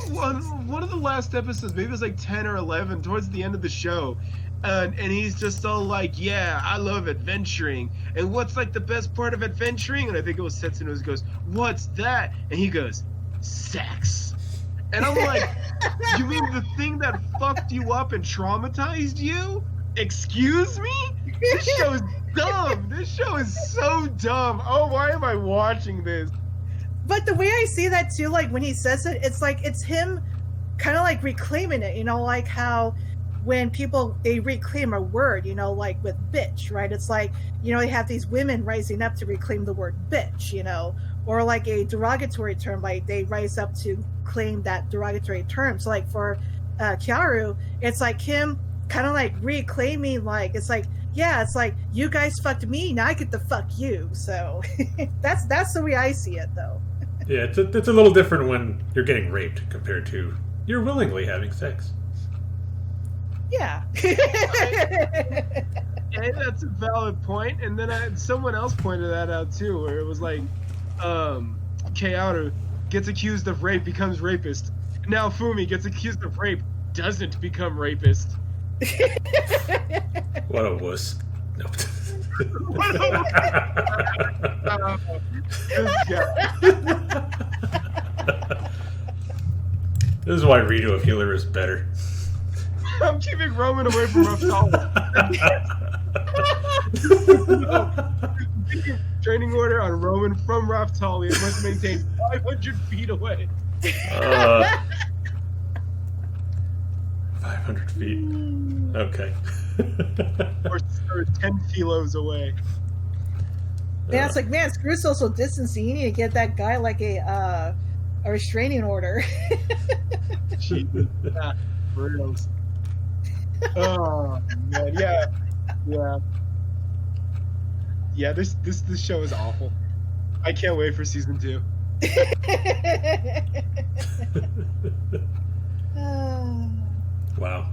Speaker 2: one of the last episodes, maybe it was like 10 or 11, towards the end of the show, and he's just all like, yeah, I love adventuring, and what's like the best part of adventuring? And I think it was Setsuna who goes, what's that? And he goes, sex. And I'm like, you mean the thing that fucked you up and traumatized you? Excuse me? This show is dumb. This show is so dumb. Oh, why am I watching this?
Speaker 3: But the way I see that too, like when he says it, it's like it's him kind of like reclaiming it, like how when people, they reclaim a word, like with bitch, right? It's like, they have these women rising up to reclaim the word bitch, or like a derogatory term, like they rise up to claim that derogatory term. So like for Kyaru, it's like him kind of like reclaiming, like it's like, yeah, it's like you guys fucked me, now I get to fuck you. So that's the way I see it, though.
Speaker 1: Yeah, it's a little different when you're getting raped compared to you're willingly having sex.
Speaker 3: Yeah.
Speaker 2: And that's a valid point. And then someone else pointed that out too, where it was like, Kyoto gets accused of rape, becomes rapist. Now Fumi gets accused of rape, doesn't become rapist.
Speaker 1: What a wuss. No.
Speaker 2: What this guy.
Speaker 1: This is why Rito of Healer is better.
Speaker 2: I'm keeping Roman away from Raftal. Training order on Roman from Raftali. It must maintain 500 feet away.
Speaker 1: 500 feet. Okay.
Speaker 2: or 10 kilos away.
Speaker 3: Yeah, it's like, man, screw social distancing. You need to get that guy like a restraining order.
Speaker 2: Jesus, for reals. Oh man, yeah. This show is awful. I can't wait for season 2.
Speaker 1: Wow.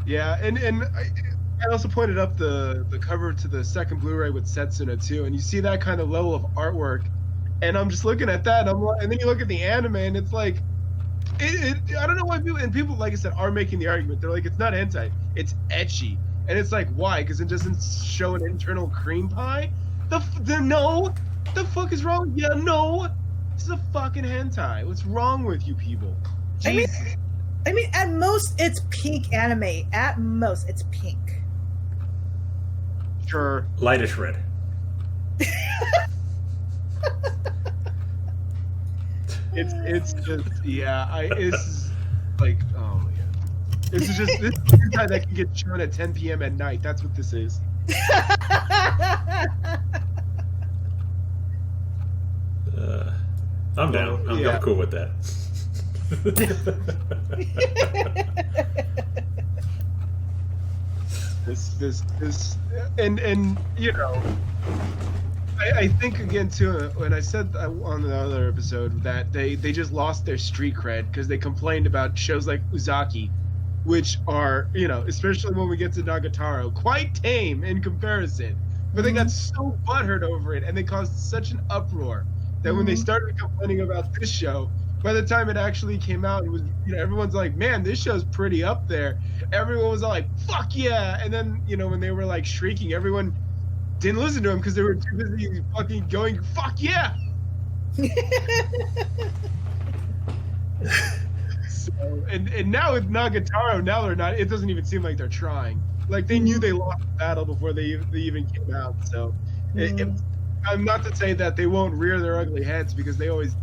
Speaker 2: Yeah, and I also pointed up the cover to the second Blu-ray with Setsuna too, and you see that kind of level of artwork, and I'm just looking at that, and then you look at the anime, and it's like, I don't know why people like I said are making the argument. They're like, it's not hentai, it's ecchi, and it's like, why? Because it doesn't show an internal cream pie. No, the fuck is wrong? Yeah, no, this is a fucking hentai. What's wrong with you people? Jeez.
Speaker 3: I mean, at most it's pink anime. At most it's pink.
Speaker 2: Sure.
Speaker 1: Lightish red.
Speaker 2: It's just it's like, oh my god, this is hentai that can get shown at 10 p.m. at night. That's what this is.
Speaker 1: I'm down. I'm cool with that.
Speaker 2: this and you know, I think again too, when I said on the other episode that they just lost their street cred because they complained about shows like Uzaki, which are, you know, especially when we get to Nagatoro, quite tame in comparison, but they got so butthurt over it and they caused such an uproar that when they started complaining about this show, by the time it actually came out, it was, you know, everyone's like, man, this show's pretty up there. Everyone was all like, fuck yeah. And then, you know, when they were like shrieking, everyone didn't listen to them because they were too busy fucking going, fuck yeah. So, and now with Nagatoro, now they're not, it doesn't even seem like they're trying. Like they knew they lost the battle before they even came out. So I'm not to say that they won't rear their ugly heads, because they always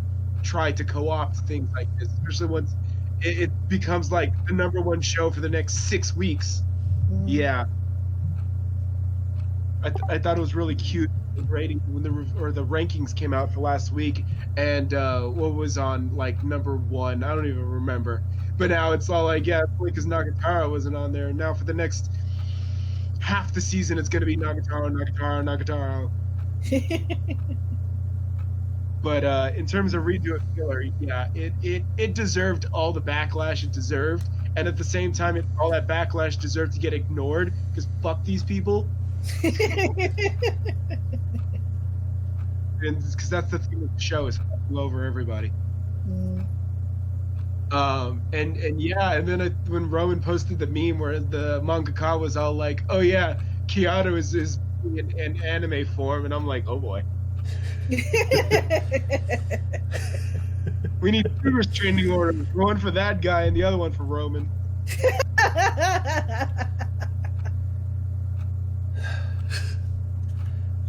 Speaker 2: try to co-opt things like this, especially once it becomes like the #1 show for the next 6 weeks. Yeah, I thought it was really cute rating when the rankings came out for last week, and what was on like #1, I don't even remember, but now it's all like, yeah, because Nagatoro wasn't on there, and now for the next half the season it's going to be Nagatoro. But in terms of Redo It Filler, yeah, it deserved all the backlash it deserved, and at the same time, all that backlash deserved to get ignored, because fuck these people. Because that's the theme of the show, is fucking over everybody. And yeah, and then when Rowan posted the meme where the mangaka was all like, "Oh yeah, Kyoto is in anime form," and I'm like, oh boy. We need 2 restraining orders, one for that guy and the other one for Roman.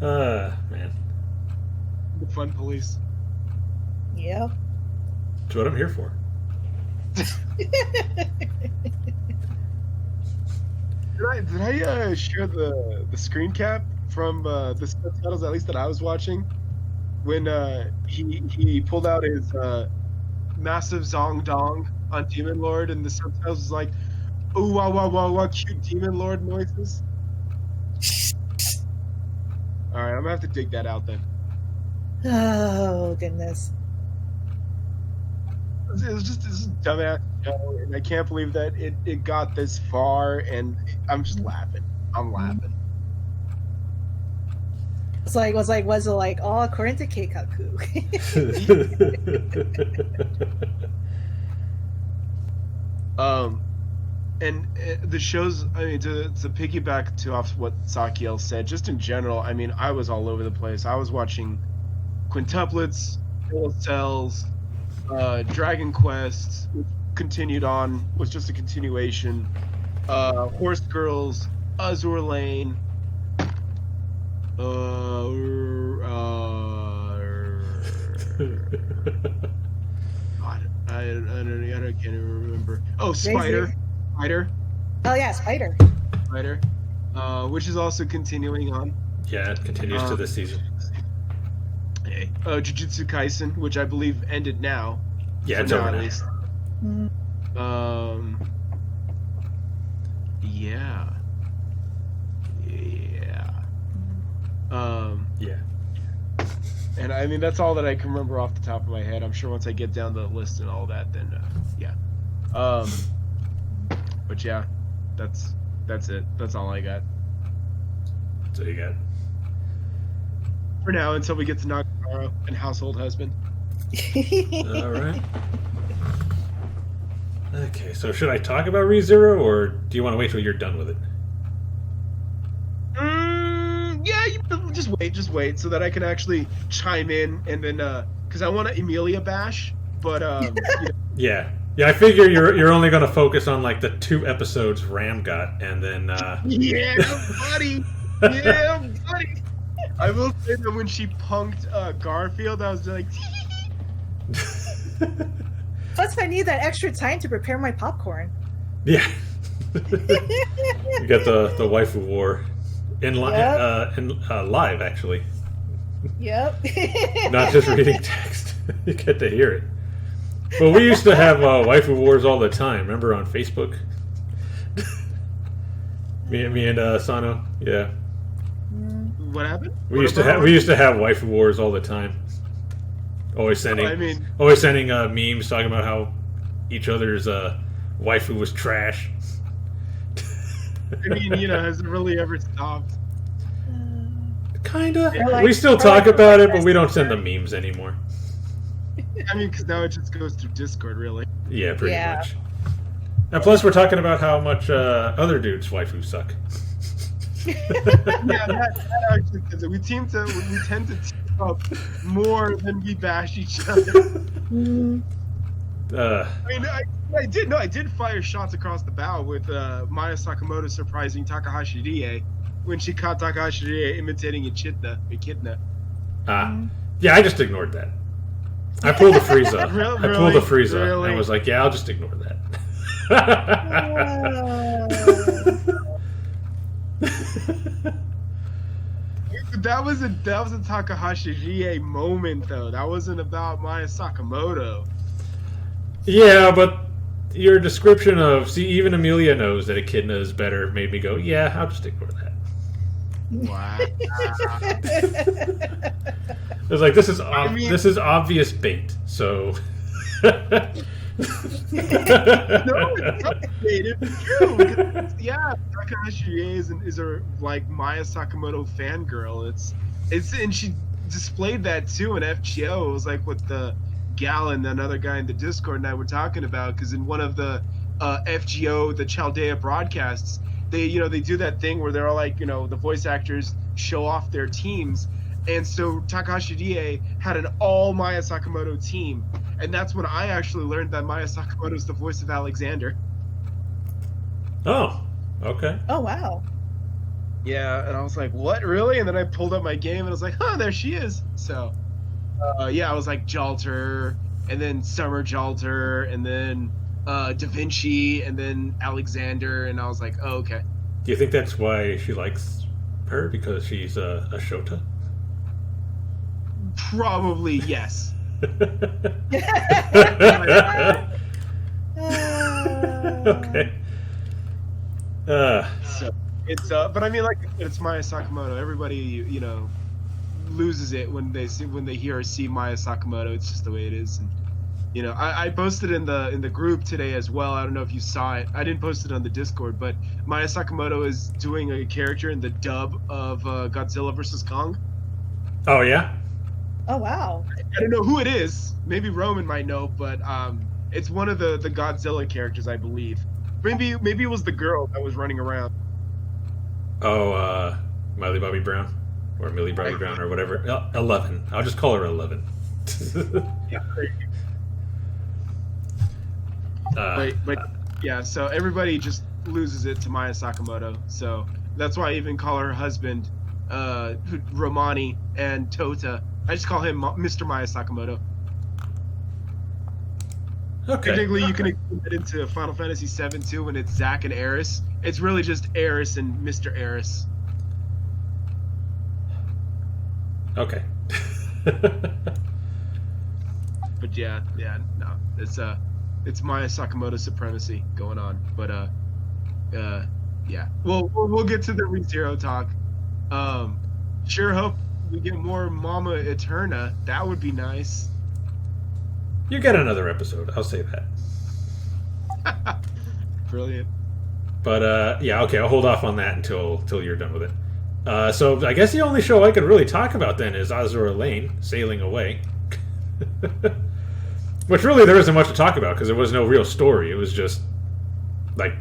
Speaker 1: Man.
Speaker 2: The fun police.
Speaker 3: Yeah.
Speaker 1: That's what I'm here for.
Speaker 2: Did I share the screen cap from the subtitles, at least that I was watching, when he pulled out his massive Zong Dong on Demon Lord, and the subtitles was like, ooh, wow, wow, wow, wow, cute demon lord noises. All right, I'm gonna have to dig that out then.
Speaker 3: Oh goodness.
Speaker 2: It was just this dumbass show, and I can't believe that it got this far, and I'm just laughing. I'm laughing.
Speaker 3: Was it like all according to Keikaku?
Speaker 2: And the shows, I mean, to piggyback to off what Sakiel said, just in general, I mean, I was all over the place. I was watching quintuplets, full cells, Dragon Quest, which continued on, was just a continuation, Horse Girls, Azur Lane, I can't even remember. Oh, Spider.
Speaker 3: Oh yeah, Spider.
Speaker 2: Which is also continuing on.
Speaker 1: Yeah, it continues to this season.
Speaker 2: Hey. Jujutsu Kaisen, which I believe ended now.
Speaker 1: Yeah, it's
Speaker 2: now,
Speaker 1: over
Speaker 2: at
Speaker 1: now.
Speaker 2: least. Yeah.
Speaker 1: Yeah.
Speaker 2: And I mean, that's all that I can remember off the top of my head. I'm sure once I get down the list and all that, then yeah. But yeah, that's it. That's all I got
Speaker 1: So you got.
Speaker 2: for now until we get to Nakamura and Household Husband.
Speaker 1: All right. Okay, so should I talk about ReZero, or do you want to wait till you're done with it?
Speaker 2: Yeah, just wait, so that I can actually chime in, and then because I want to Emilia bash, but you know.
Speaker 1: Yeah. I figure you're only going to focus on like the 2 episodes Ram got, and then.
Speaker 2: Yeah, buddy. I will say that when she punked Garfield, I was like.
Speaker 3: Plus, I need that extra time to prepare my popcorn.
Speaker 1: Yeah. You got the waifu war in live, actually.
Speaker 3: Yep.
Speaker 1: Not just reading text. You get to hear it. Well, we used to have waifu wars all the time. Remember on Facebook? me and Sano. Yeah.
Speaker 2: What happened?
Speaker 1: We used to have waifu wars all the time. Always sending memes talking about how each other's waifu was trash.
Speaker 2: I mean, has it really ever stopped?
Speaker 1: Kinda.
Speaker 3: Like-
Speaker 1: we still talk about it, but we don't send the memes anymore.
Speaker 2: I mean, because now it just goes through Discord, really.
Speaker 1: Yeah, pretty much. And plus, we're talking about how much other dudes' waifus suck.
Speaker 2: Yeah, that actually does it. We tend to team up more than we bash each other. I mean, I did fire shots across the bow with Maya Sakamoto surprising Takahashi Rie when she caught Takahashi Rie imitating Echidna.
Speaker 1: Yeah, I just ignored that. I pulled the Frieza.
Speaker 2: Really?
Speaker 1: I pulled the Frieza
Speaker 2: Really?
Speaker 1: and was like, yeah, I'll just ignore that.
Speaker 2: That was a Takahashi Rie moment, though. That wasn't about Maya Sakamoto.
Speaker 1: Yeah, but your description of, even Amelia knows that Echidna is better made me go, yeah, I'll just ignore that.
Speaker 2: Wow.
Speaker 1: I was like, this is obvious bait, so...
Speaker 2: No, it's not bait. It's true. Yeah, Takahashi Rie is a like Maya Sakamoto fangirl. It's and she displayed that too in FGO. It was like what the gal and another guy in the Discord and I were talking about, because in one of the FGO, the Chaldea broadcasts, they do that thing where they're all like, the voice actors show off their teams, and so Takahashi Rie had an all Maya Sakamoto team, and that's when I actually learned that Maya Sakamoto is the voice of Alexander.
Speaker 1: Oh, okay.
Speaker 3: Oh wow.
Speaker 2: Yeah, and I was like, what, really? And then I pulled up my game and I was like, there she is. So yeah, I was like Jalter, and then Summer Jalter, and then Da Vinci, and then Alexander, and I was like, oh, okay.
Speaker 1: Do you think that's why she likes her, because she's a Shota?
Speaker 2: Probably yes.
Speaker 1: Okay.
Speaker 2: So it's but I mean, like I said, it's Maya Sakamoto. Everybody, loses it when they hear or see Maya Sakamoto. It's just the way it is. And I posted in the group today as well. I don't know if you saw it. I didn't post it on the Discord, but Maya Sakamoto is doing a character in the dub of Godzilla vs. Kong.
Speaker 1: Oh yeah.
Speaker 3: Oh wow.
Speaker 2: I don't know who it is. Maybe Roman might know, but it's one of the Godzilla characters, I believe. Maybe it was the girl that was running around.
Speaker 1: Oh, Millie Bobby Brown, or Millie Bobby Brown, or whatever. 11. I'll just call her 11.
Speaker 2: Yeah. But yeah, so everybody just loses it to Maya Sakamoto. So that's why I even call her husband, Romani, and Tota. I just call him Mr. Maya Sakamoto.
Speaker 1: Okay.
Speaker 2: Technically, you can extend it into Final Fantasy VII too when it's Zack and Aeris. It's really just Aeris and Mr. Aeris.
Speaker 1: Okay.
Speaker 2: But yeah, no, it's Maya Sakamoto supremacy going on. But yeah, we'll get to the ReZero talk. Sure hope we get more Mama Eterna. That would be nice.
Speaker 1: You get another episode. I'll say that.
Speaker 2: Brilliant.
Speaker 1: But yeah, okay. I'll hold off on that until you're done with it. So I guess the only show I could really talk about then is Azura Lane sailing away. Which really there isn't much to talk about because there was no real story. It was just like,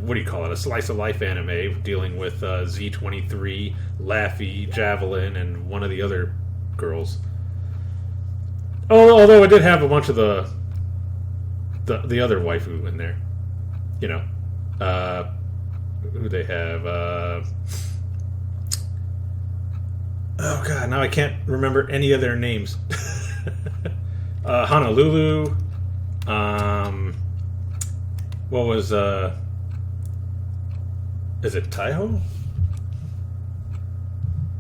Speaker 1: what do you call it? A slice of life anime dealing with Z23, Laffy, Javelin, and one of the other girls. Although it did have a bunch of the other waifu in there. Who they have? Oh god, now I can't remember any of their names. Honolulu. What was is it Taiho?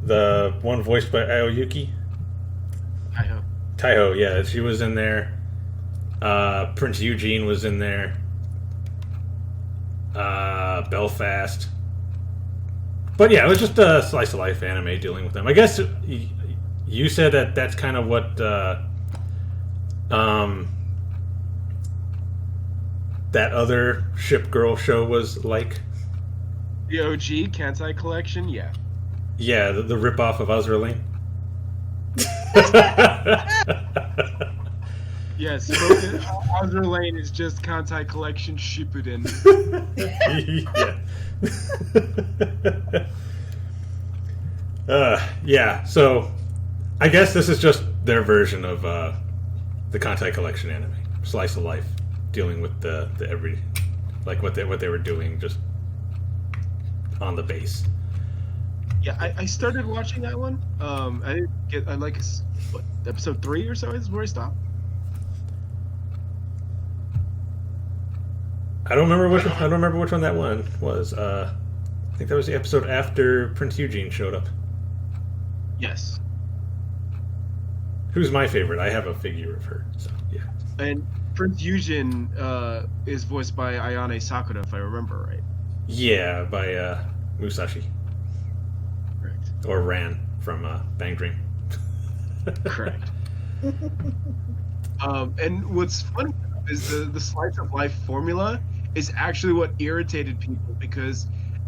Speaker 1: The one voiced by Aoyuki? Taiho, yeah, she was in there. Prince Eugene was in there. Belfast. But yeah, it was just a slice of life anime dealing with them. I guess you said that that's kind of what that other Ship Girl show was like.
Speaker 2: The OG Kantai collection, yeah.
Speaker 1: Yeah, the ripoff of Azura Lane.
Speaker 2: Yes, Azura Lane is just Kantai collection Shippuden.
Speaker 1: Yeah. Yeah, so I guess this is just their version of the Kantai collection anime. Slice of life, dealing with the every, like what they were doing just on the base.
Speaker 2: Yeah, I started watching that one. I didn't get. I like what, episode 3 or so is where I stopped.
Speaker 1: I don't remember which one that one was. I think that was the episode after Prince Eugene showed up.
Speaker 2: Yes.
Speaker 1: Who's my favorite? I have a figure of her. So yeah.
Speaker 2: And Prince Eugene is voiced by Ayane Sakura, if I remember right.
Speaker 1: Yeah, by Musashi.
Speaker 2: Correct.
Speaker 1: Or Ran from Bang Dream.
Speaker 2: Correct. And what's funny is the slice of life formula is actually what irritated people because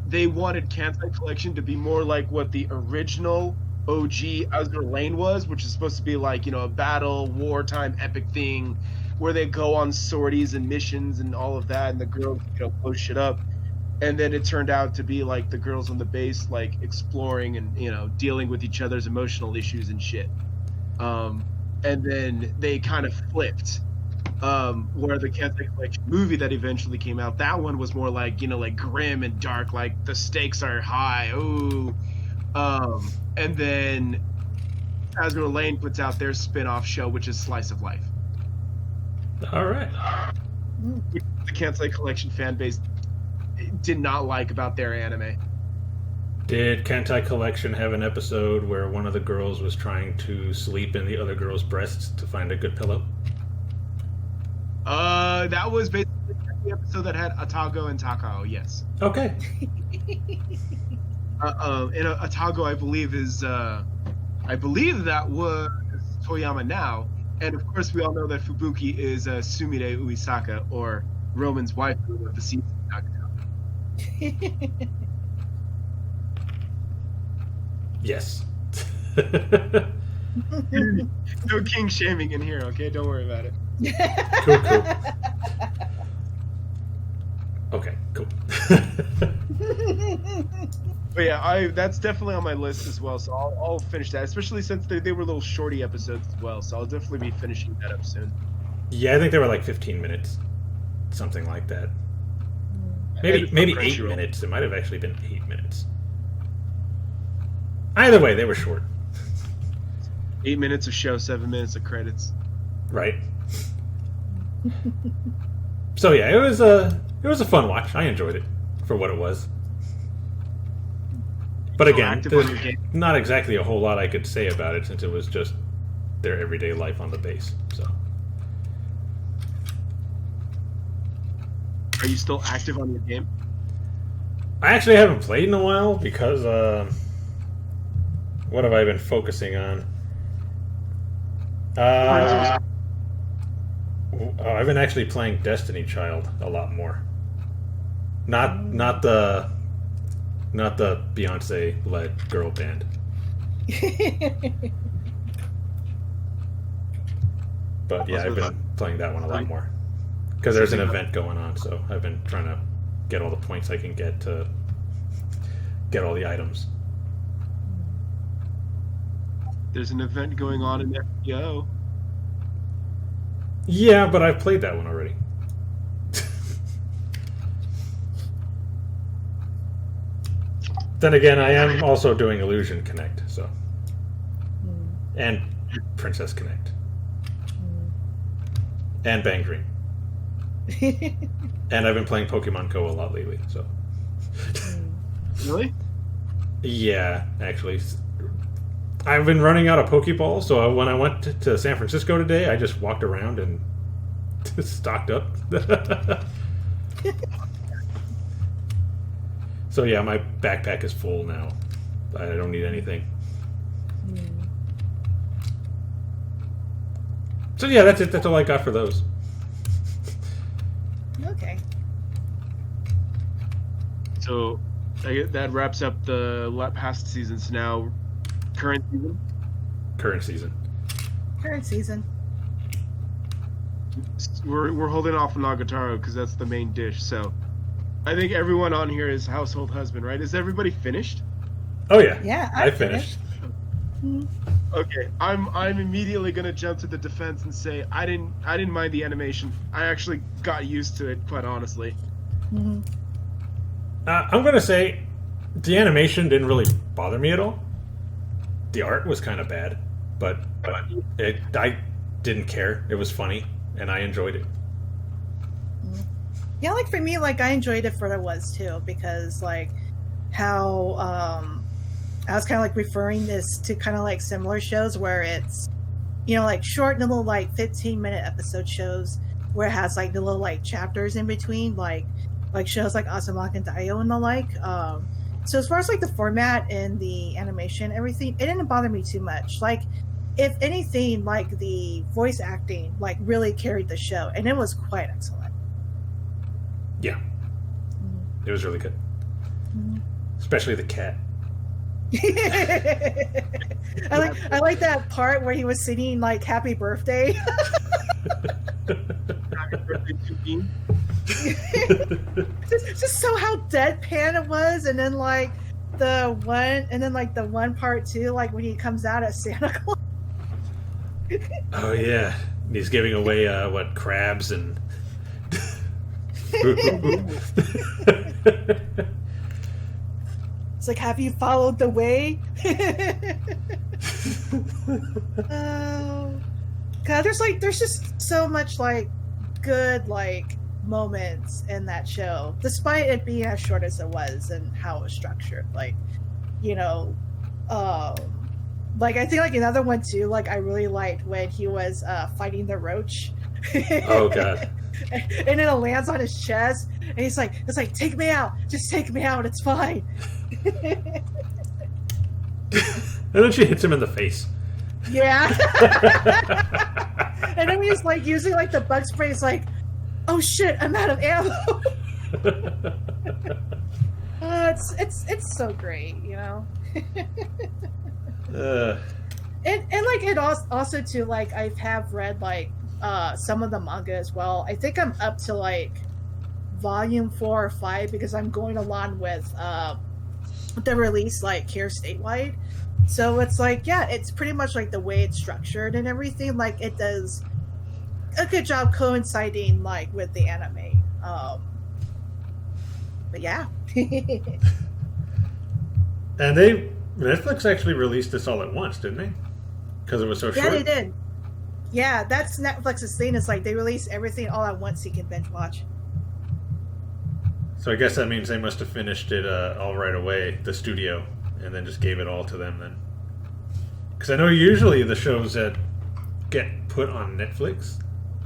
Speaker 2: they wanted Kantai Collection to be more like what the original OG Azura Lane was, which is supposed to be like, a battle, wartime epic thing where they go on sorties and missions and all of that, and the girls, blow shit up. And then it turned out to be like the girls on the base, like exploring and, dealing with each other's emotional issues and shit. And then they kind of flipped. Where the Kantai Collection movie that eventually came out, that one was more like, like grim and dark, like the stakes are high. Ooh. And then Azura Lane puts out their spin-off show, which is Slice of Life.
Speaker 1: All right.
Speaker 2: The Kantai Collection fan base did not like about their anime.
Speaker 1: Did Kantai Collection have an episode where one of the girls was trying to sleep in the other girl's breasts to find a good pillow?
Speaker 2: That was basically the episode that had Atago and Takao. Yes.
Speaker 1: Okay.
Speaker 2: And Atago, I believe, that was Toyama now, and of course we all know that Fubuki is Sumire Uesaka, or Roman's wife of the season.
Speaker 1: Yes.
Speaker 2: No king shaming in here, okay? Don't worry about it.
Speaker 1: Cool. Okay, cool.
Speaker 2: But yeah, that's definitely on my list as well, so I'll finish that, especially since they were little shorty episodes as well, so I'll definitely be finishing that up soon.
Speaker 1: Yeah, I think they were like 15 minutes. Something like that. Maybe 8 minutes. It might have actually been 8 minutes. Either way, they were short.
Speaker 2: 8 minutes of show, 7 minutes of credits.
Speaker 1: Right. So yeah, it was a fun watch. I enjoyed it for what it was. But again, there's not exactly a whole lot I could say about it since it was just their everyday life on the base. So,
Speaker 2: are you still active on your game?
Speaker 1: I actually haven't played in a while because what have I been focusing on? I've been actually playing Destiny Child a lot more. Not the Beyonce-led girl band. But yeah, I've been playing that one a lot more because there's an event going on. So I've been trying to get all the points I can get to get all the items.
Speaker 2: There's an event going on in FPO.
Speaker 1: Yeah, but I've played that one already. Then again, I am also doing Illusion Connect, so, and Princess Connect, and Bang Dream, and I've been playing Pokemon Go a lot lately. So,
Speaker 2: really?
Speaker 1: Yeah, actually, I've been running out of Pokeballs. So when I went to San Francisco today, I just walked around and stocked up. So yeah, my backpack is full now. I don't need anything. So yeah, that's it. That's all I got for those.
Speaker 3: Okay.
Speaker 2: So that wraps up the past seasons. Now, current season.
Speaker 1: Current season.
Speaker 3: Current season.
Speaker 2: We're holding off on Nagatoro because that's the main dish. So, I think everyone on here is household husband, right? Is everybody finished?
Speaker 1: Oh yeah.
Speaker 3: Yeah,
Speaker 1: I finished.
Speaker 2: Okay, I'm immediately gonna jump to the defense and say I didn't mind the animation. I actually got used to it, quite honestly.
Speaker 3: Mm-hmm.
Speaker 1: I'm gonna say the animation didn't really bother me at all. The art was kind of bad, but I didn't care. It was funny, and I enjoyed it.
Speaker 3: Yeah, like for me, like I enjoyed it for what it was too, because like how I was kind of like referring this to kind of like similar shows where it's, you know, like short little like 15-minute episode shows where it has like the little like chapters in between, like shows like Azumaki and Daioh and the like. So as far as like the format and the animation, everything, it didn't bother me too much. Like, if anything, like the voice acting like really carried the show, and it was quite excellent.
Speaker 1: Yeah, it was really good, especially the cat.
Speaker 3: I like that part where he was singing like "Happy Birthday."
Speaker 2: Happy birthday to me.
Speaker 3: just so how deadpan it was, and then like the one part too, like when he comes out as Santa Claus.
Speaker 1: Oh yeah, he's giving away what, crabs and.
Speaker 3: It's like, have you followed the way? Oh, God, there's just so much like good like moments in that show, despite it being as short as it was and how it was structured. Like, you know, like I think like another one too. Like I really liked when he was fighting the roach.
Speaker 1: Oh God.
Speaker 3: and then it lands on his chest, and he's like, "It's like, take me out, just take me out, it's fine."
Speaker 1: And then she hits him in the face.
Speaker 3: Yeah. And then he's like using like the bug spray. He's like, "Oh shit, I'm out of ammo." It's so great, you know. And like it also too, like I have read like some of the manga as well. I think I'm up to like volume 4 or 5 because I'm going along with the release like here statewide. So it's like, yeah, it's pretty much like the way it's structured and everything. Like it does a good job coinciding like with the anime. But yeah.
Speaker 1: And Netflix actually released this all at once, didn't they? Because it was so short.
Speaker 3: Yeah, they did. Yeah, that's Netflix's thing. Is like they release everything all at once so you can binge watch.
Speaker 1: So I guess that means they must have finished it all right away, the studio, and then just gave it all to them then. Because I know usually the shows that get put on Netflix,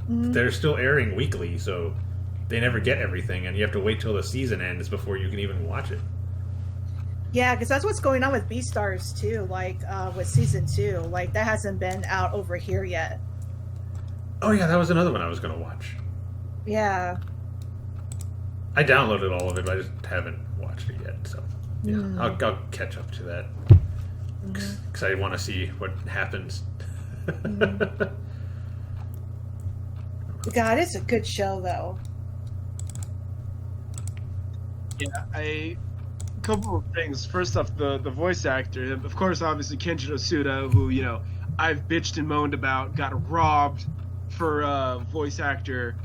Speaker 1: they're still airing weekly, so they never get everything, and you have to wait till the season ends before you can even watch it.
Speaker 3: Yeah, because that's what's going on with Beastars too. Like with season 2, like that hasn't been out over here yet.
Speaker 1: Oh yeah, that was another one I was going to watch.
Speaker 3: Yeah.
Speaker 1: I downloaded all of it, but I just haven't watched it yet. So yeah, I'll catch up to that because I want to see what happens.
Speaker 3: God, it's a good show though.
Speaker 2: Yeah, a couple of things. First off, the voice actor, of course, obviously Kenjiro Tsuda, who I've bitched and moaned about, got robbed for voice actor.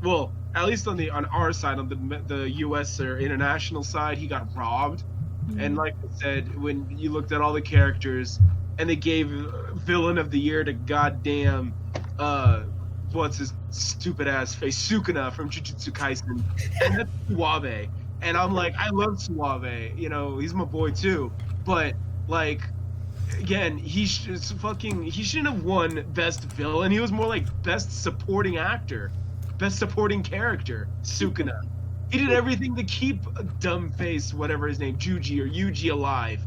Speaker 2: Well, at least on our side, on the U.S. or international side, he got robbed. And like I said, when you looked at all the characters, and they gave Villain of the Year to goddamn what's his stupid ass face, Sukuna from Jujutsu Kaisen, and that's Suave. And I'm like, I love Suave, he's my boy too. But like, again, he shouldn't have won Best Villain. He was more like Best Supporting Actor, Best Supporting Character, Sukuna. He did everything to keep a dumb face, whatever his name, Juji or Yuji, alive.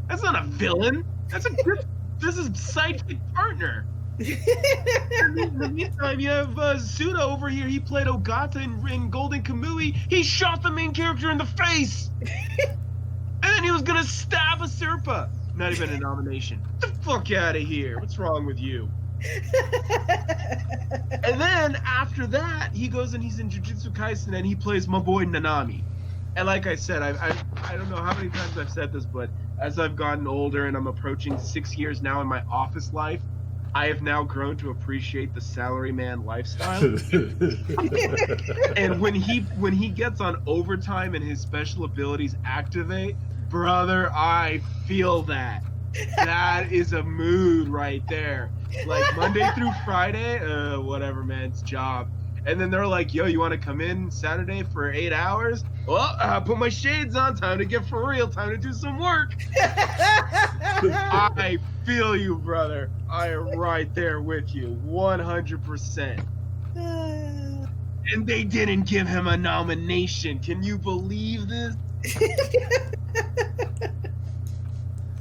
Speaker 2: That's not a villain. That's this is sidekick partner. In the meantime, you have Suda over here. He played Ogata in Golden Kamui. He shot the main character in the face. And then he was gonna stab a Serpa. Not even a nomination. Get the fuck out of here. What's wrong with you? And then after that, he goes and he's in Jujutsu Kaisen and he plays my boy Nanami. And like I said, I don't know how many times I've said this, but as I've gotten older and I'm approaching 6 years now in my office life, I have now grown to appreciate the salaryman lifestyle. And when he gets on overtime and his special abilities activate, brother, I feel that. That is a mood right there. Like Monday through Friday, whatever, man, it's job. And then they're like, yo, you want to come in Saturday for 8 hours? Well, I put my shades on. Time to get for real. Time to do some work. I feel you, brother. I am right there with you, 100%. And they didn't give him a nomination. Can you believe this?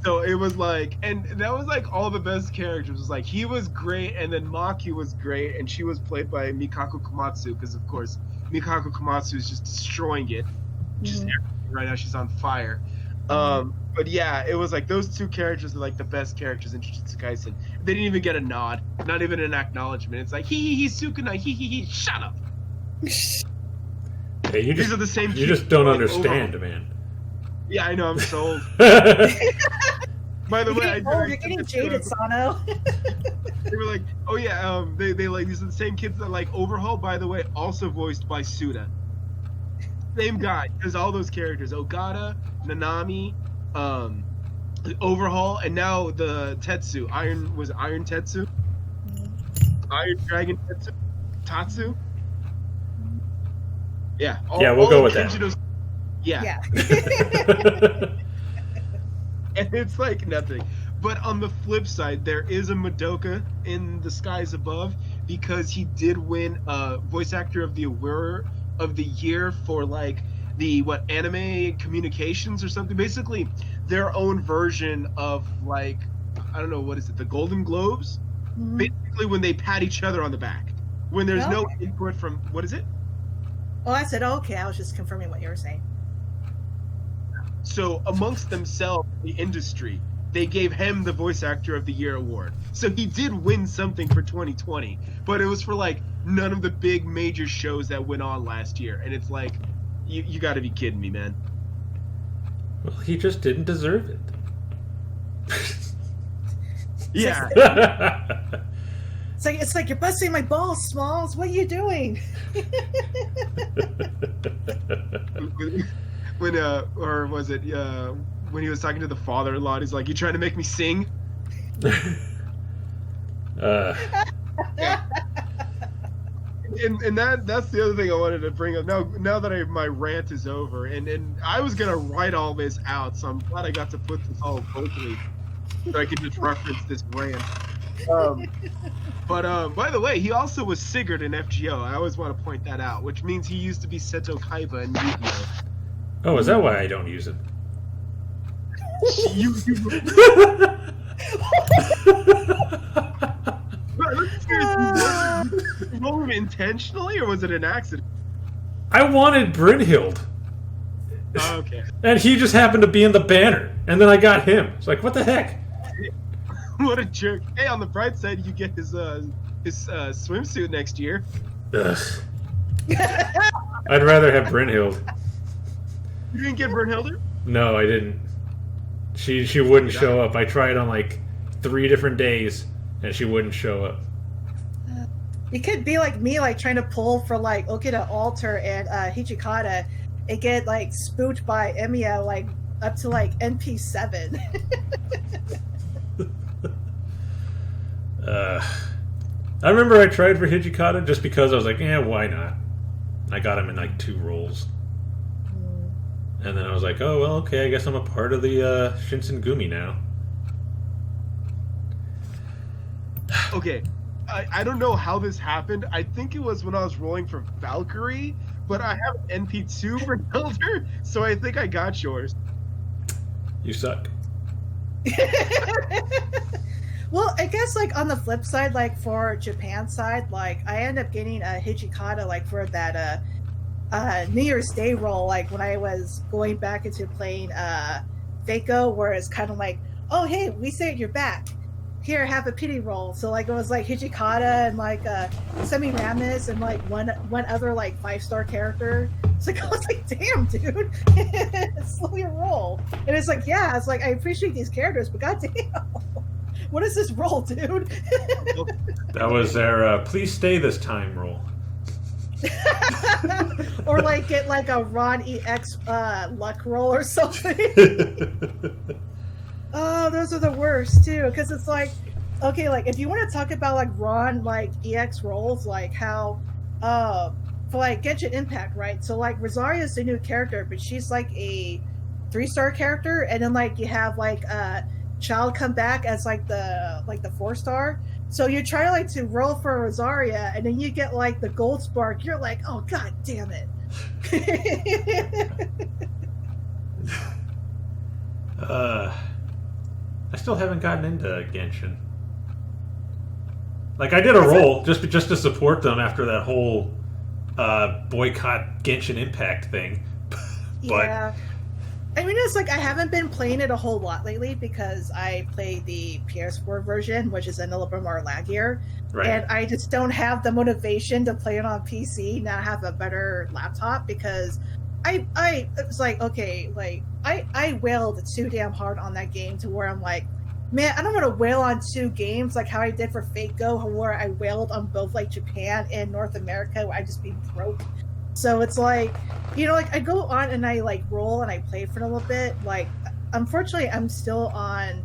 Speaker 2: So it was like, and that was like all the best characters. It was like he was great, and then Maki was great, and she was played by Mikako Komatsu, because of course Mikako Komatsu is just destroying it. Just right now, she's on fire. But yeah, it was like those two characters are like the best characters in Jujutsu Kaisen. They didn't even get a nod, not even an acknowledgement. It's like he Sukuna, he shut up.
Speaker 1: Hey,
Speaker 2: These are the same.
Speaker 1: You just don't understand, man.
Speaker 2: Yeah, I know. I'm so old. By the way,
Speaker 3: you're getting jaded, Sano.
Speaker 2: They were like, oh yeah, they like these are the same kids that like Overhaul. By the way, also voiced by Suda. Same guy. There's all those characters: Ogata, Nanami, Overhaul, and now the Tetsu. Iron Tetsu? Iron Dragon Tetsu? Tatsu? Yeah.
Speaker 1: We'll go with that.
Speaker 2: Yeah. And it's like nothing. But on the flip side, there is a Madoka in the skies above. because he did win voice actor of the year for like the anime communications or something. Basically, their own version of like, I don't know, what is it, the Golden Globes?
Speaker 3: Mhm.
Speaker 2: Basically, when they pat each other on the back, when there's no input from what is it?
Speaker 3: Oh, I said, okay. I was just confirming what you were saying.
Speaker 2: So amongst themselves, the industry, they gave him the voice actor of the year award. So he did win something for 2020, but it was for like none of the big major shows that went on last year. And it's like, you got to be kidding me, man.
Speaker 1: Well, he just didn't deserve it.
Speaker 2: Yeah.
Speaker 3: It's like you're busting my balls, Smalls. What are you doing?
Speaker 2: When or was it when he was talking to the father-in-law, he's like, "You trying to make me sing?" And that's the other thing I wanted to bring up. Now that my rant is over, and I was gonna write all this out, so I'm glad I got to put this all vocally, so I can just reference this rant. But by the way, he also was Sigurd in FGO. I always want to point that out, which means he used to be Seto Kaiba in Yu-Gi-Oh.
Speaker 1: Oh, is that why I don't use it?
Speaker 2: You rolled it intentionally, or was it an accident?
Speaker 1: I wanted Brynhild.
Speaker 2: Oh, okay.
Speaker 1: And he just happened to be in the banner. And then I got him. It's like, what the heck?
Speaker 2: What a jerk. Hey, on the bright side, you get his swimsuit next year.
Speaker 1: Ugh. I'd rather have Brynhild.
Speaker 2: You didn't get Brynhilder?
Speaker 1: No, I didn't. She wouldn't show up. I tried on like 3 different days, and she wouldn't show up.
Speaker 3: You could be like me, like trying to pull for like Okida Alter and Hijikata and get like spooked by Emiya like up to like NP7.
Speaker 1: I remember I tried for Hijikata just because I was like, why not? I got him in like 2 rolls. And then I was like, oh, well, okay, I guess I'm a part of the Shinsengumi now.
Speaker 2: Okay, I don't know how this happened. I think it was when I was rolling for Valkyrie, but I have NP2 for Hilder, so I think I got yours.
Speaker 1: You suck.
Speaker 3: Well, I guess like on the flip side, like for Japan side, like I end up getting a Hijikata like for that New Year's Day roll, like when I was going back into playing Fako, where it's kind of like, oh hey, we say you're back. Here, have a pity roll. So like it was like Hijikata and like Semiramis and like one other like 5-star character. It's like I was like, damn, dude, slow your roll. And it's like, yeah, it's like I appreciate these characters, but goddamn, what is this roll, dude?
Speaker 1: That was their please stay this time roll.
Speaker 3: Or like get like a Ron EX luck roll or something. Oh, those are the worst too, because it's like, okay, like if you want to talk about like Ron like EX rolls, like how for like Genshin Impact, right? So like Rosaria is the new character, but she's like a 3-star character, and then like you have like Child come back as like the 4-star. So you try like to roll for Rosaria, and then you get like the gold spark. You're like, oh god damn it.
Speaker 1: I still haven't gotten into Genshin. Like I did a roll just to support them after that whole boycott Genshin Impact thing. But
Speaker 3: yeah. I mean, it's like I haven't been playing it a whole lot lately because I play the PS4 version, which is a little bit more laggier.
Speaker 1: Right.
Speaker 3: And I just don't have the motivation to play it on PC, now have a better laptop, because I was like, okay, like I wailed too damn hard on that game to where I'm like, man, I don't want to wail on 2 games like how I did for Fako, where I wailed on both like Japan and North America, where I just be broke. So it's like, you know, like I go on and I like roll and I play for a little bit. Like, unfortunately, I'm still on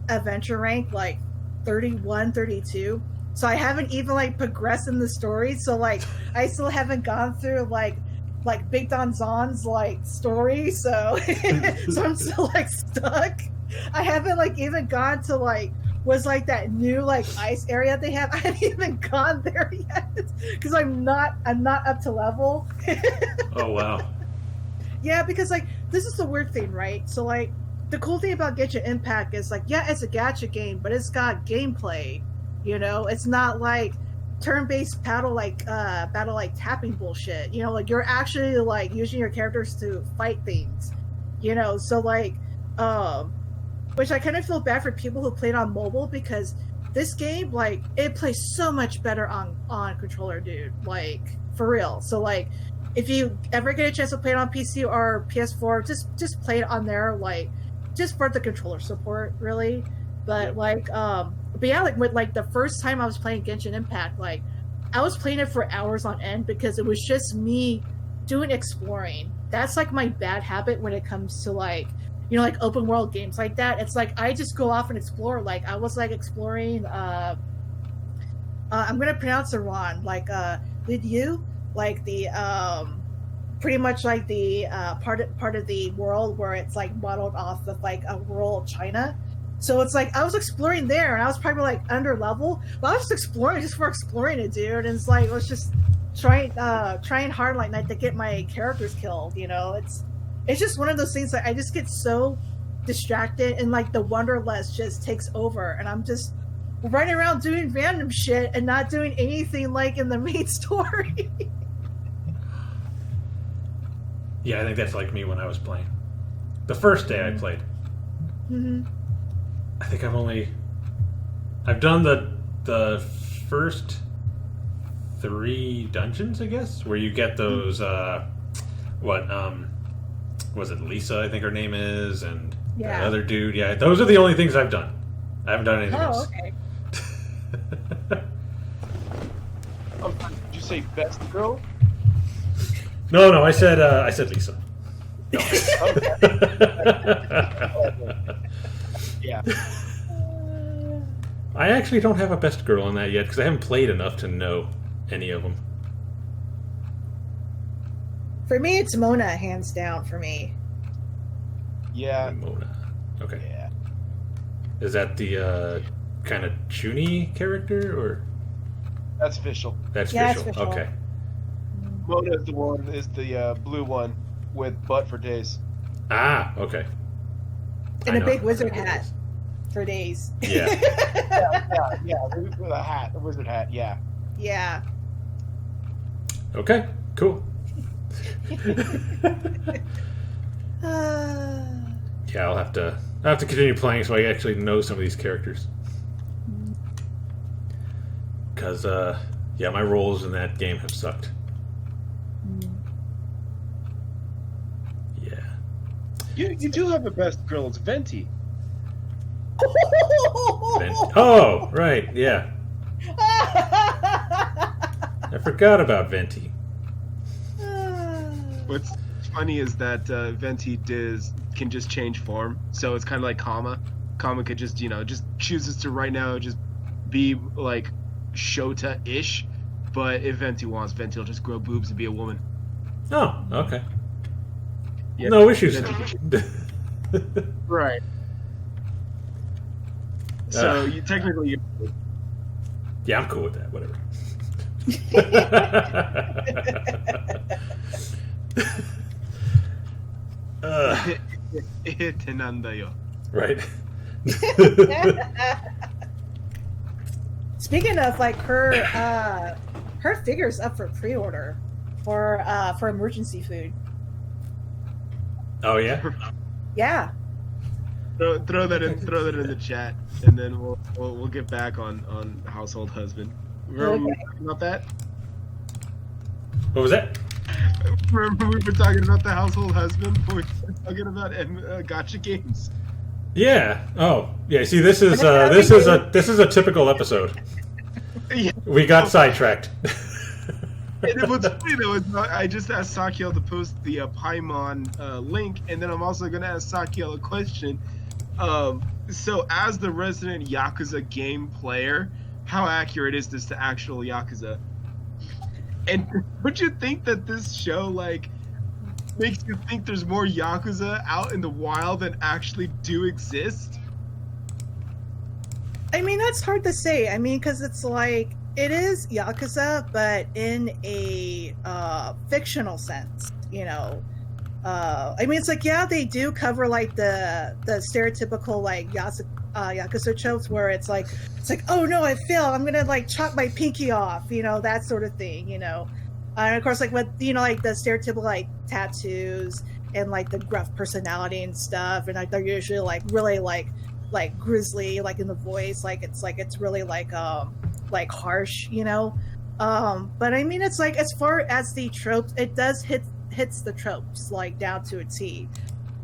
Speaker 3: adventure rank like 31, 32. So I haven't even like progressed in the story. So like I still haven't gone through like Big Don Zon's like story. So so I'm still like stuck. I haven't like even gone to like was like that new like ice area they have. I haven't even gone there yet because I'm not up to level.
Speaker 1: Oh wow.
Speaker 3: Yeah, because like this is the weird thing, right? So like the cool thing about Genshin Impact is like, yeah, it's a gacha game, but it's got gameplay. You know, it's not like turn-based battle like tapping bullshit. You know, like you're actually like using your characters to fight things. You know, so like which I kind of feel bad for people who played on mobile because this game, like, it plays so much better on controller, dude. Like, for real. So, like, if you ever get a chance to play it on PC or PS4, just play it on there, like, just for the controller support, really. But, like, but yeah, like, with, like, the first time I was playing Genshin Impact, like, I was playing it for hours on end because it was just me doing exploring. That's, like, my bad habit when it comes to, like, you know, like open world games like that. It's like I just go off and explore. Like I was like exploring. I'm gonna pronounce it wrong. Like did you like the pretty much like the part of the world where it's like modeled off of like a rural China. So it's like I was exploring there, and I was probably like under level, but I was just exploring just for exploring it, dude. And it's like I was just trying hard like not to get my characters killed. You know, it's just one of those things that I just get so distracted and like the wanderlust just takes over and I'm just running around doing random shit and not doing anything like in the main story.
Speaker 1: Yeah, I think that's like me when I was playing. The first day I played.
Speaker 3: Mm-hmm.
Speaker 1: I think I've done the first 3 dungeons, I guess, where you get those was it Lisa, I think her name is, and
Speaker 3: Yeah.
Speaker 1: that other dude. Yeah, those are the only things I've done. I haven't done anything else.
Speaker 3: Okay.
Speaker 2: Did you say best girl?
Speaker 1: No, I said Lisa. No.
Speaker 2: Yeah.
Speaker 1: I actually don't have a best girl in that yet because I haven't played enough to know any of them.
Speaker 3: For me, it's Mona, hands down. For me,
Speaker 2: Yeah.
Speaker 1: Mona. Okay.
Speaker 2: Yeah.
Speaker 1: Is that the kind of Chuni character or
Speaker 2: That's official.
Speaker 1: that's
Speaker 3: Yeah, it's
Speaker 1: official?
Speaker 3: official.
Speaker 1: Okay.
Speaker 2: Mona is the blue one with butt for days.
Speaker 1: Ah, okay.
Speaker 3: and
Speaker 1: I
Speaker 3: a
Speaker 1: know.
Speaker 3: big wizard hat for days.
Speaker 1: Yeah.
Speaker 2: Yeah, with a hat, a wizard hat. Yeah.
Speaker 3: Yeah.
Speaker 1: Okay. Cool. Yeah, I'll have to continue playing so I actually know some of these characters. Because yeah, my roles in that game have sucked. Yeah.
Speaker 2: You do have a best girl. It's Venti.
Speaker 1: Oh, right. Yeah. I forgot about Venti.
Speaker 2: What's funny is that Venti can just change form, so it's kind of like Kama. Kama could just just chooses to right now just be like Shota-ish, but if Venti wants, Venti will just grow boobs and be a woman.
Speaker 1: Oh, okay.
Speaker 2: Yeah,
Speaker 1: No issues.
Speaker 2: Right. So you technically
Speaker 1: Yeah, I'm cool with that. Whatever. Right.
Speaker 3: Speaking of like her figure's up for pre-order for emergency food.
Speaker 1: Oh yeah.
Speaker 2: throw that in the chat, and then we'll get back on household husband. Remember we were talking about that?
Speaker 1: What was that?
Speaker 2: Remember we were talking about the household husband before we were talking about gotcha games?
Speaker 1: Yeah. Oh, yeah. See, this is a typical episode.
Speaker 2: Yeah.
Speaker 1: We got sidetracked.
Speaker 2: And what's funny though is I just asked Sakiel to post the Paimon link, and then I'm also going to ask Sakiel a question. So, as the resident Yakuza game player, how accurate is this to actual Yakuza? And would you think that this show like makes you think there's more Yakuza out in the wild than actually do exist?
Speaker 3: I mean, that's hard to say. I mean, because it's like it is Yakuza, but in a fictional sense. I mean, it's like, yeah, they do cover like the stereotypical like Yakuza tropes where it's like, oh no, I failed, I'm gonna like chop my pinky off, that sort of thing, and of course, like with like the stereotypical like tattoos and like the gruff personality and stuff, and like they're usually like really like grisly, like in the voice, like it's really like harsh, but I mean, it's like as far as the tropes, it does hits the tropes like down to a T.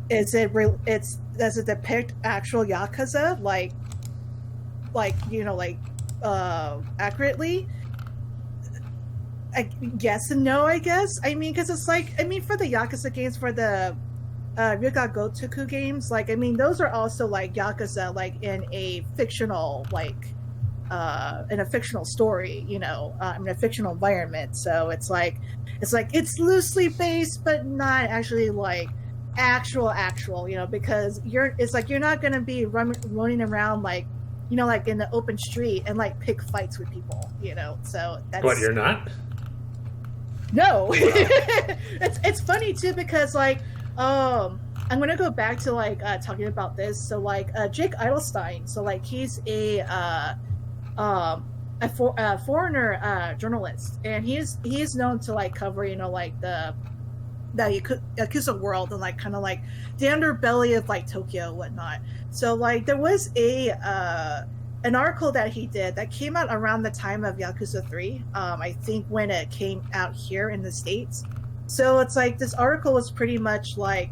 Speaker 3: Does it depict actual Yakuza accurately? Yes and no, I guess. I mean, because it's like, I mean, for the Yakuza games, for the Ryuga Gotoku games, like, I mean, those are also like Yakuza, like in a fictional story, in a fictional environment. So it's like it's loosely based, but not actually like actual, because you're not going to be running around like in the open street and like pick fights with people, so that's
Speaker 1: What, you're not?
Speaker 3: No.
Speaker 1: Wow.
Speaker 3: It's funny too, because like I'm gonna go back to like talking about this. So like Jake Edelstein, so like he's a foreigner journalist, and he's known to like cover like the Yakuza world and like kind of like the underbelly of like Tokyo and whatnot. So like there was an article that he did that came out around the time of Yakuza 3, I think when it came out here in the States. So it's like this article was pretty much like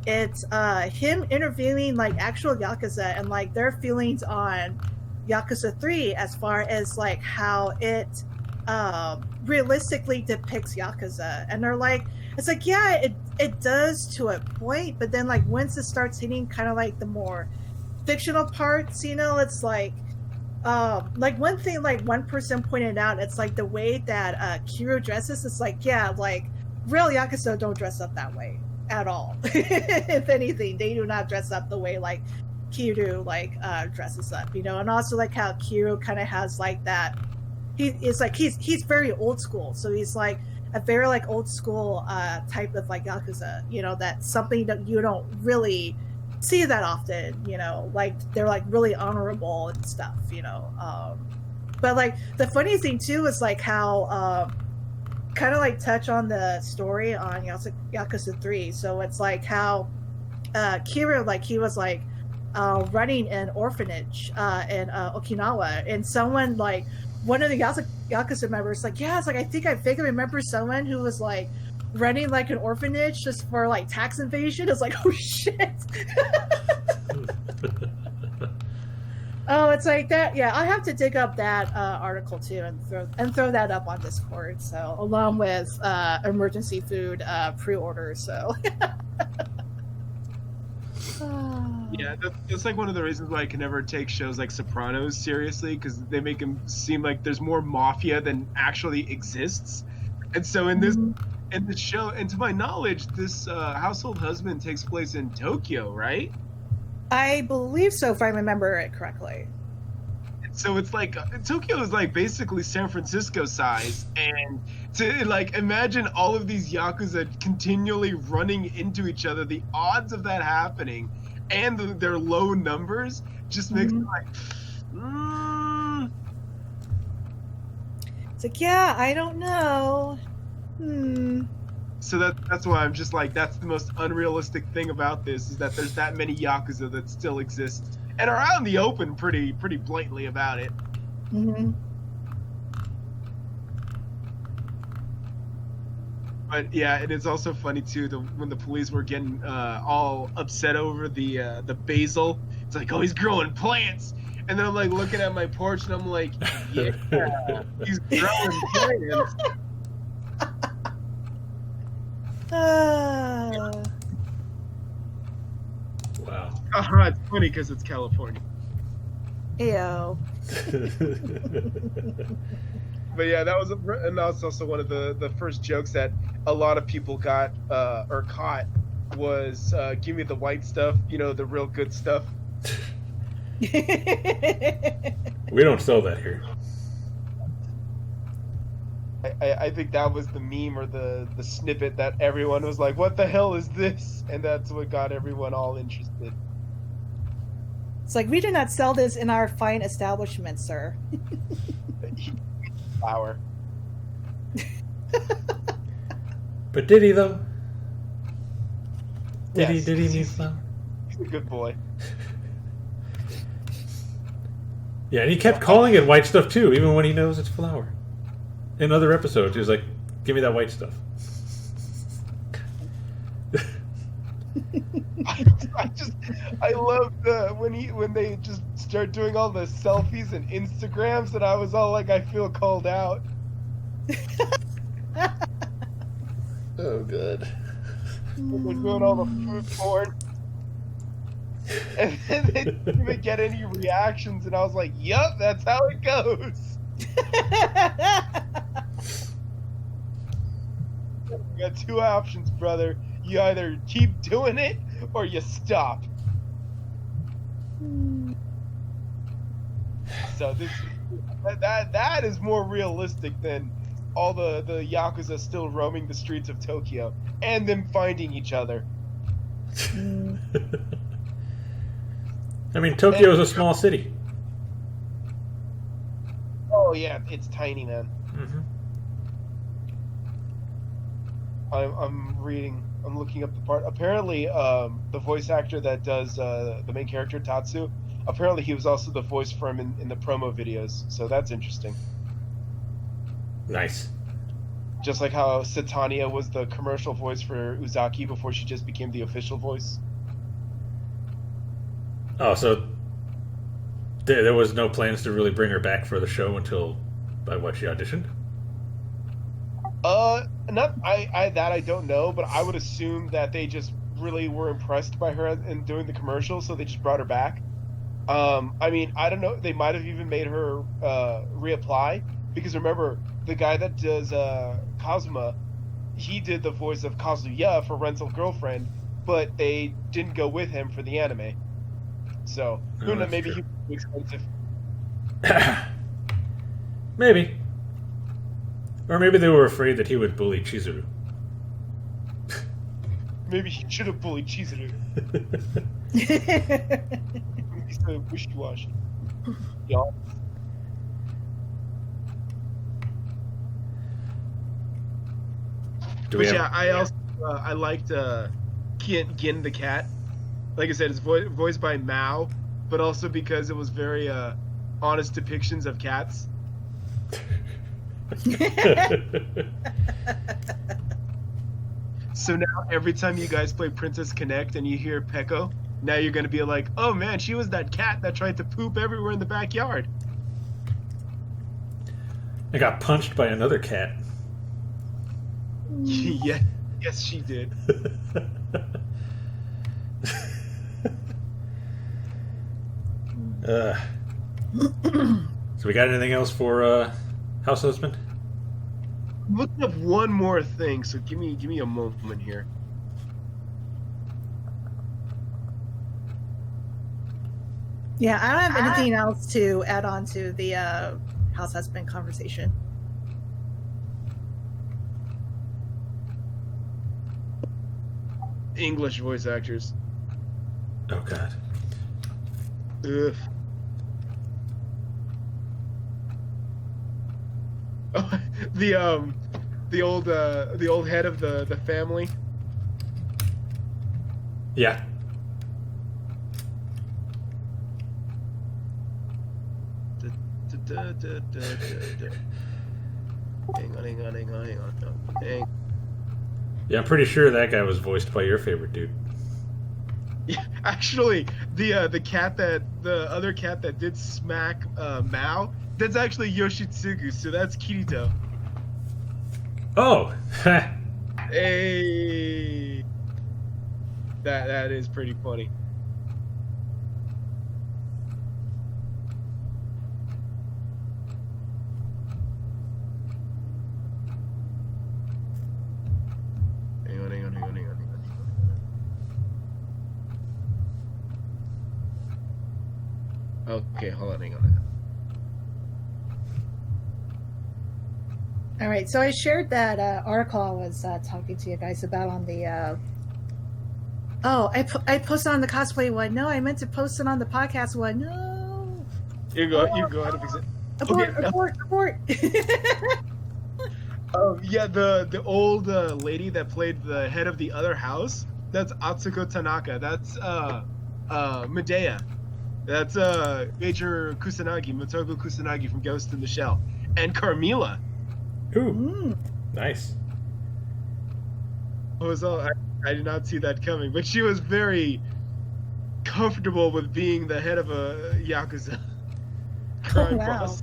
Speaker 3: it's him interviewing like actual Yakuza and like their feelings on Yakuza 3 as far as like how it realistically depicts Yakuza. And they're like, it's like, yeah, it does to a point, but then like once it starts hitting kind of like the more fictional parts, it's like one thing like one person pointed out, it's like the way that Kiro dresses, it's like, yeah, like real Yakuza don't dress up that way at all. If anything, they do not dress up the way like Kiro like dresses up, and also like how Kiro kind of has like that, he's very old school, so he's like a very like old school type of like Yakuza, that's something that you don't really see that often, like they're like really honorable and stuff, but like the funny thing too is like how kind of like touch on the story on Yakuza 3. So it's like how Kira, like he was like running an orphanage in Okinawa, and someone like one of the Yakuza members like, yeah, it's like I think I vaguely remember someone who was like running like an orphanage just for like tax evasion. It's like, oh shit. Oh, it's like that. Yeah, I have to dig up that article too and throw that up on Discord. So along with emergency food pre-orders. So.
Speaker 2: Yeah, that's like one of the reasons why I can never take shows like Sopranos seriously, because they make them seem like there's more mafia than actually exists. And so in this show, and to my knowledge, this household husband takes place in Tokyo, right?
Speaker 3: I believe so, if I remember it correctly.
Speaker 2: So it's like Tokyo is like basically San Francisco size, and to like imagine all of these Yakuza continually running into each other, the odds of that happening and their low numbers just makes me like,
Speaker 3: It's like, yeah, I don't know.
Speaker 2: So that's why I'm just like, that's the most unrealistic thing about this, is that there's that many Yakuza that still exist and are out in the open pretty blatantly about it. But yeah, it is also funny too when the police were getting all upset over the basil. It's like, oh, he's growing plants, and then I'm like looking at my porch and I'm like, yeah, he's growing plants.
Speaker 1: Wow.
Speaker 2: It's funny because it's California.
Speaker 3: Ew.
Speaker 2: But yeah, that was also one of the first jokes that a lot of people got or caught was give me the white stuff, the real good stuff.
Speaker 1: We don't sell that here.
Speaker 2: I think that was the meme or the snippet that everyone was like, "What the hell is this?" And that's what got everyone all interested.
Speaker 3: It's like, we do not sell this in our fine establishment, sir.
Speaker 2: Flower.
Speaker 1: But did he though? Did
Speaker 2: Yes,
Speaker 1: he need flour?
Speaker 2: He's a good boy.
Speaker 1: Yeah, and he kept calling it white stuff too, even when he knows it's flour. In other episodes, he was like, "Give me that white stuff."
Speaker 2: I love when they just start doing all the selfies and Instagrams, and I was all like, I feel called out.
Speaker 1: Oh, good.
Speaker 2: They're doing all the food porn, and then they didn't even get any reactions, and I was like, "Yup, that's how it goes." You got two options, brother. You either keep doing it or you stop. So that is more realistic than all the Yakuza still roaming the streets of Tokyo and them finding each other.
Speaker 1: I mean, Tokyo is a small city.
Speaker 2: Oh yeah, it's tiny, man.
Speaker 1: Mm-hmm.
Speaker 2: I'm looking up the part. Apparently, the voice actor that does the main character, Tatsu, apparently he was also the voice for him in the promo videos. So that's interesting.
Speaker 1: Nice.
Speaker 2: Just like how Satania was the commercial voice for Uzaki before she just became the official voice.
Speaker 1: Oh, so there was no plans to really bring her back for the show until by what she auditioned?
Speaker 2: I don't know, but I would assume that they just really were impressed by her in doing the commercial, so they just brought her back. I mean, I don't know. They might have even made her reapply, because remember, the guy that does Kazuma, he did the voice of Kazuya for Rental Girlfriend, but they didn't go with him for the anime. So, who knows? Maybe he was expensive.
Speaker 1: Maybe. Or maybe they were afraid that he would bully Chizuru.
Speaker 2: Maybe he should have bullied Chizuru. He's so wishy-washy. Y'all. I also I liked Gin the cat. Like I said, it's voiced by Mao, but also because it was very honest depictions of cats. So now every time you guys play Princess Connect and you hear Peko, now you're gonna be like, "Oh man, she was that cat that tried to poop everywhere in the backyard."
Speaker 1: I got punched by another cat.
Speaker 2: Yeah, yes, she did.
Speaker 1: So we got anything else for House Husband?
Speaker 2: I'm looking up one more thing, so give me a moment here.
Speaker 3: Yeah, I don't have anything else to add on to the house husband conversation.
Speaker 2: English voice actors.
Speaker 1: Oh God.
Speaker 2: Ugh. Oh, the old head of the family.
Speaker 1: Yeah.
Speaker 2: Hang on.
Speaker 1: Yeah, I'm pretty sure that guy was voiced by your favorite dude.
Speaker 2: Yeah, actually, the other cat that did smack Mao, that's actually Yoshitsugu, so that's Kirito.
Speaker 1: Oh.
Speaker 2: Hey, that is pretty funny. Hang on. Okay, hold on, hang on.
Speaker 3: All right, so I shared that article I was talking to you guys about on the. I posted on the cosplay one. No, I meant to post it on the podcast one. No.
Speaker 2: You go ahead and fix it.
Speaker 3: Abort!
Speaker 2: Okay.
Speaker 3: Abort!
Speaker 2: Yeah, the old lady that played the head of the other house. That's Atsuko Tanaka. That's Medea. That's Major Kusanagi, Motoko Kusanagi from Ghost in the Shell, and Carmilla.
Speaker 1: Ooh, nice.
Speaker 2: I did not see that coming, but she was very comfortable with being the head of a Yakuza crime boss.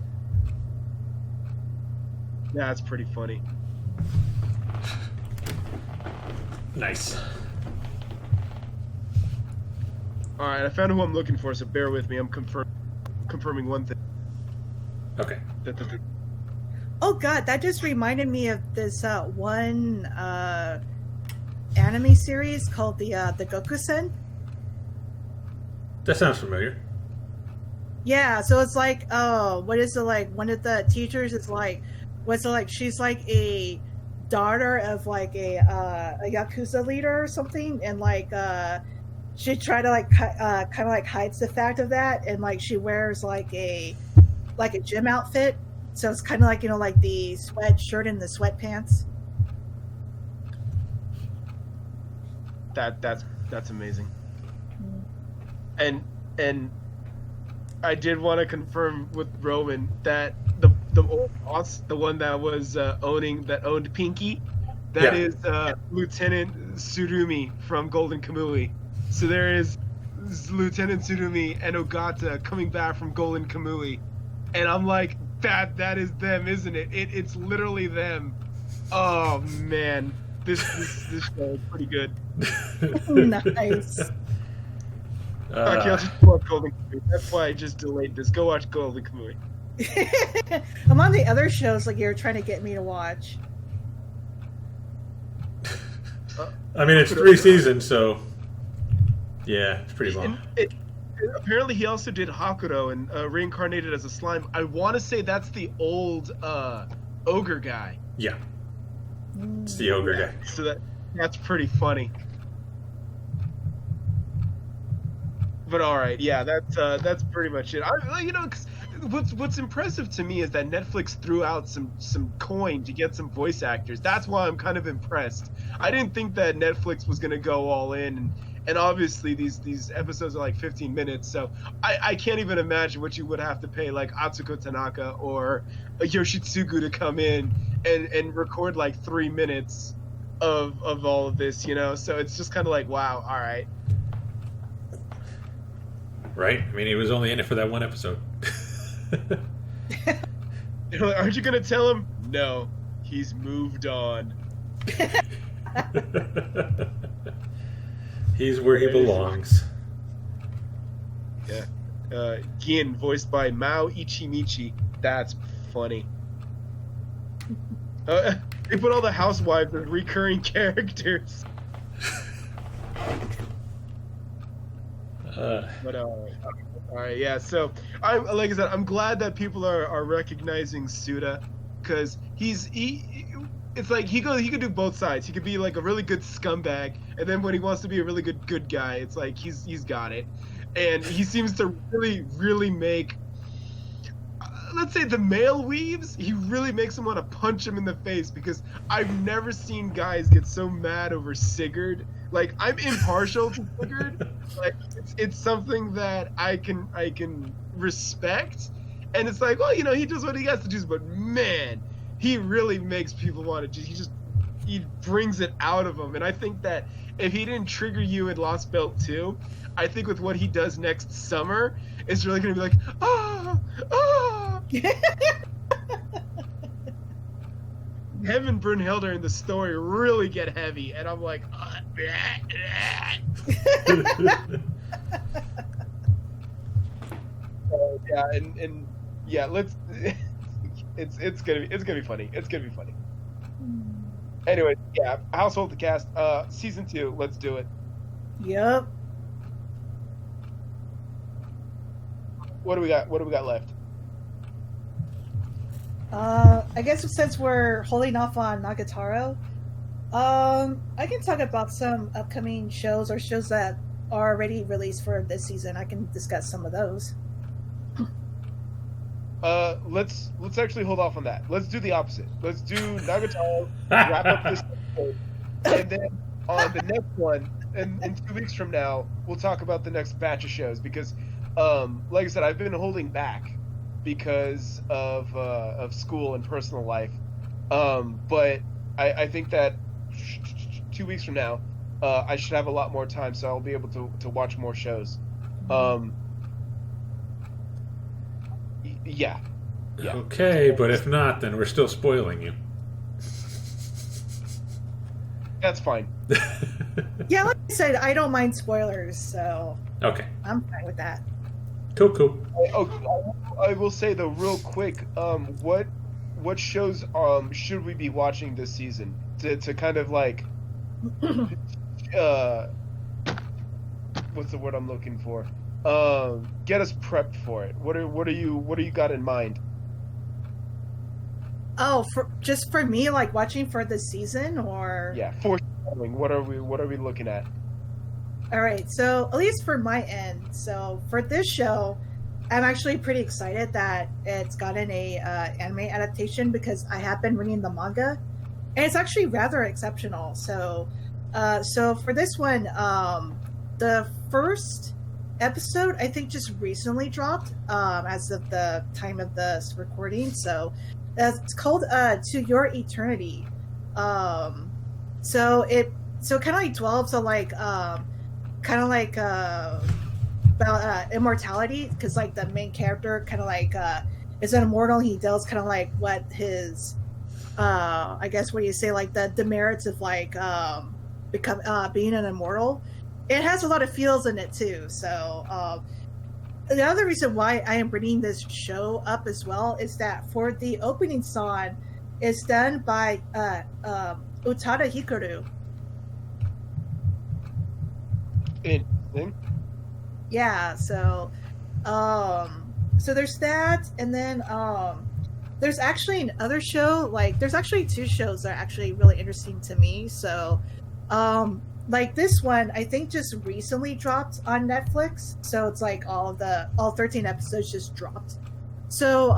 Speaker 2: Yeah, that's pretty funny.
Speaker 1: Nice.
Speaker 2: All right, I found who I'm looking for, so bear with me. I'm confirming one thing.
Speaker 1: Okay.
Speaker 3: Oh god, that just reminded me of this one anime series called the Gokusen.
Speaker 1: That sounds familiar.
Speaker 3: Yeah, so it's like, what is it like? One of the teachers is like, what's it like? She's like a daughter of like a Yakuza leader or something, and like she tried to like kind of like hides the fact of that, and like she wears like a gym outfit, so it's kind of like, you know, like the sweatshirt and the sweatpants.
Speaker 2: That's amazing. And I did want to confirm with Roman that the old boss, the one that was owned Pinky, that is Lieutenant Tsurumi from Golden Kamui. So there is Lieutenant Tsurumi and Ogata coming back from Golden Kamui, and I'm like, that is them, isn't it? It's literally them. Oh man, this show is pretty good.
Speaker 3: Nice.
Speaker 2: Okay, I'll just watch Golden Kamui. That's why I just delayed this. Go watch Golden Kamui.
Speaker 3: I'm on the other shows like you're trying to get me to watch.
Speaker 1: I mean, it's 3 seasons, so yeah, it's pretty long.
Speaker 2: Apparently, he also did Hakuro and reincarnated as a slime. I want to say that's the old ogre guy.
Speaker 1: Yeah, it's the ogre guy.
Speaker 2: So that's pretty funny. But all right, yeah, that's pretty much it. What's impressive to me is that Netflix threw out some coin to get some voice actors. That's why I'm kind of impressed. I didn't think that Netflix was gonna go all in, and obviously these episodes are like 15 minutes, so I can't even imagine what you would have to pay like Atsuko Tanaka or Yoshitsugu to come in and record like 3 minutes of all of this, you know. So it's just kind of like, wow, all right.
Speaker 1: Right? I mean, he was only in it for that one episode.
Speaker 2: Aren't you gonna tell him? No, he's moved on.
Speaker 1: He's where he belongs.
Speaker 2: Yeah. Gin, voiced by Mao Ichimichi. That's funny. They put all the housewives as recurring characters. But all right, yeah. So like I said, I'm glad that people are recognizing Suda, because it's like he could do both sides. He could be like a really good scumbag, and then when he wants to be a really good guy, it's like he's got it. And he seems to really make, let's say, the male weaves, he really makes them want to punch him in the face, because I've never seen guys get so mad over Sigurd. Like, I'm impartial to Sigurd. Like, it's something that I can respect, and it's like, well, you know, he does what he has to do, but man, he really makes people want to he brings it out of them. And I think that if he didn't trigger you in Lost Belt 2, I think with what he does next summer, it's really gonna be like, him and Brunhilde in the story really get heavy, and I'm like, yeah, and yeah, let's. It's gonna be funny. It's gonna be funny. Anyway, yeah, Household the Cast, season 2. Let's do it.
Speaker 3: Yep.
Speaker 2: What do we got? What do we got left?
Speaker 3: I guess since we're holding off on Nagatoro, I can talk about some upcoming shows or shows that are already released for this season. I can discuss some of those.
Speaker 2: Let's actually hold off on that. Let's do the opposite. Let's do Nagatoro, wrap up this episode, and then on the next one, in 2 weeks from now, we'll talk about the next batch of shows because, like I said, I've been holding back because of school and personal life. But I think that 2 weeks from now, I should have a lot more time, so I'll be able to watch more shows. Yeah.
Speaker 1: Okay, but if not, then we're still spoiling you.
Speaker 2: That's fine.
Speaker 3: Yeah, like I said, I don't mind spoilers, so
Speaker 1: Okay.
Speaker 3: I'm fine with that.
Speaker 1: Cool.
Speaker 2: I will say though, real quick, what shows should we be watching this season to kind of like what's the word I'm looking for? Get us prepped for it. What do you got in mind?
Speaker 3: Oh, just for me, like watching for this season, or
Speaker 2: Yeah, foreshadowing. What are we looking at?
Speaker 3: all right. So at least for my end, so for this show, I'm actually pretty excited that it's gotten a anime adaptation because I have been reading the manga, and it's actually rather exceptional. So for this one, the first episode I think just recently dropped as of the time of this recording. So it's called To Your Eternity. So kind of like dwells on like about immortality, because like the main character kind of like is an immortal. He tells kind of like what his I guess what do you say, like the demerits of like being an immortal. It has a lot of feels in it too. So the other reason why I am bringing this show up as well is that for the opening song is done by Utada Hikaru.
Speaker 2: Interesting.
Speaker 3: Yeah, so there's that, and then there's actually another show, like there's actually two shows that are actually really interesting to me. So like this one I think just recently dropped on Netflix, so it's like all 13 episodes just dropped. So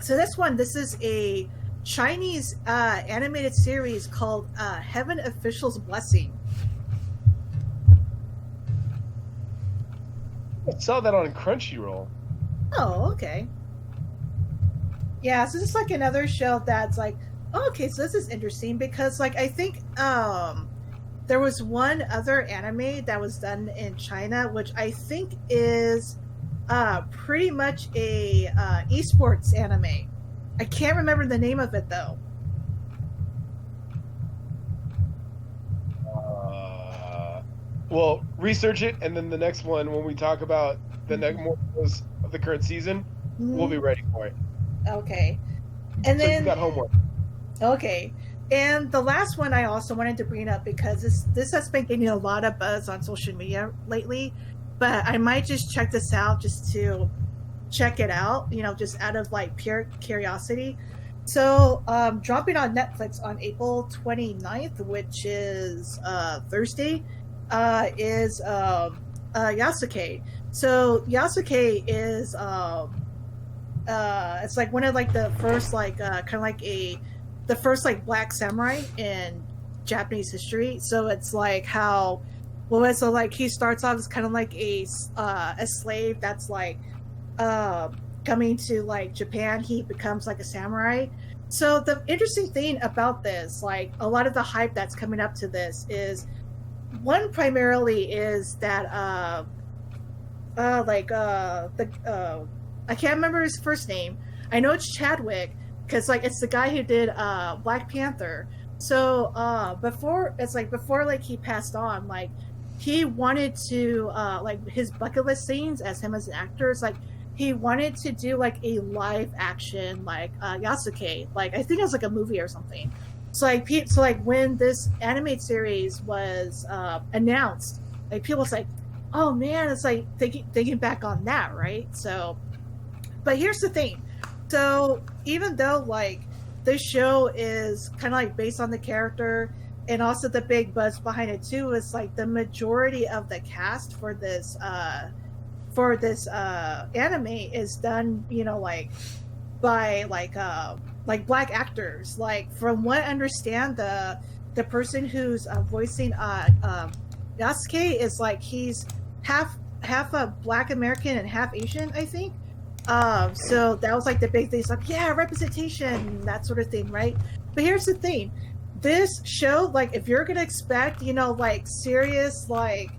Speaker 3: this is a Chinese animated series called Heaven Official's Blessing.
Speaker 2: I saw that on Crunchyroll.
Speaker 3: Oh, okay. Yeah, so this is like another show that's like, oh, okay, so this is interesting because like I think there was one other anime that was done in China, which I think is pretty much a esports anime. I can't remember the name of it though.
Speaker 2: Well, research it, and then the next one, when we talk about the next more shows of the current season, we'll be ready for it.
Speaker 3: Okay, and
Speaker 2: So
Speaker 3: then
Speaker 2: you got homework.
Speaker 3: okay, and the last one I also wanted to bring up because this has been getting a lot of buzz on social media lately, but I might just check this out just to check it out, just out of like pure curiosity. So dropping on Netflix on April 29th, which is Thursday, is Yasuke. So Yasuke is it's like one of like the first like kind of like the first like black samurai in Japanese history. So it's like how so like he starts off as kind of like a slave that's like coming to like Japan. He becomes like a samurai. So the interesting thing about this, like a lot of the hype that's coming up to this is one primarily is that I can't remember his first name. I know it's Chadwick because like it's the guy who did Black Panther. So before he passed on, like he wanted to like his bucket list scenes as him as an actor is like he wanted to do like a live action like Yasuke, like I think it was like a movie or something. So like when this animated series was announced, like people was like, oh man, it's like thinking back on that, right? So, but here's the thing. So even though like this show is kind of like based on the character, and also the big buzz behind it too, is like the majority of the cast for this anime is done, like by like black actors. Like from what I understand, the person who's voicing Yasuke is like he's half a Black American and half Asian, I think. So that was like the big thing. It's like, yeah, representation, that sort of thing, right? But here's the thing: this show, like, if you're gonna expect, like serious, like,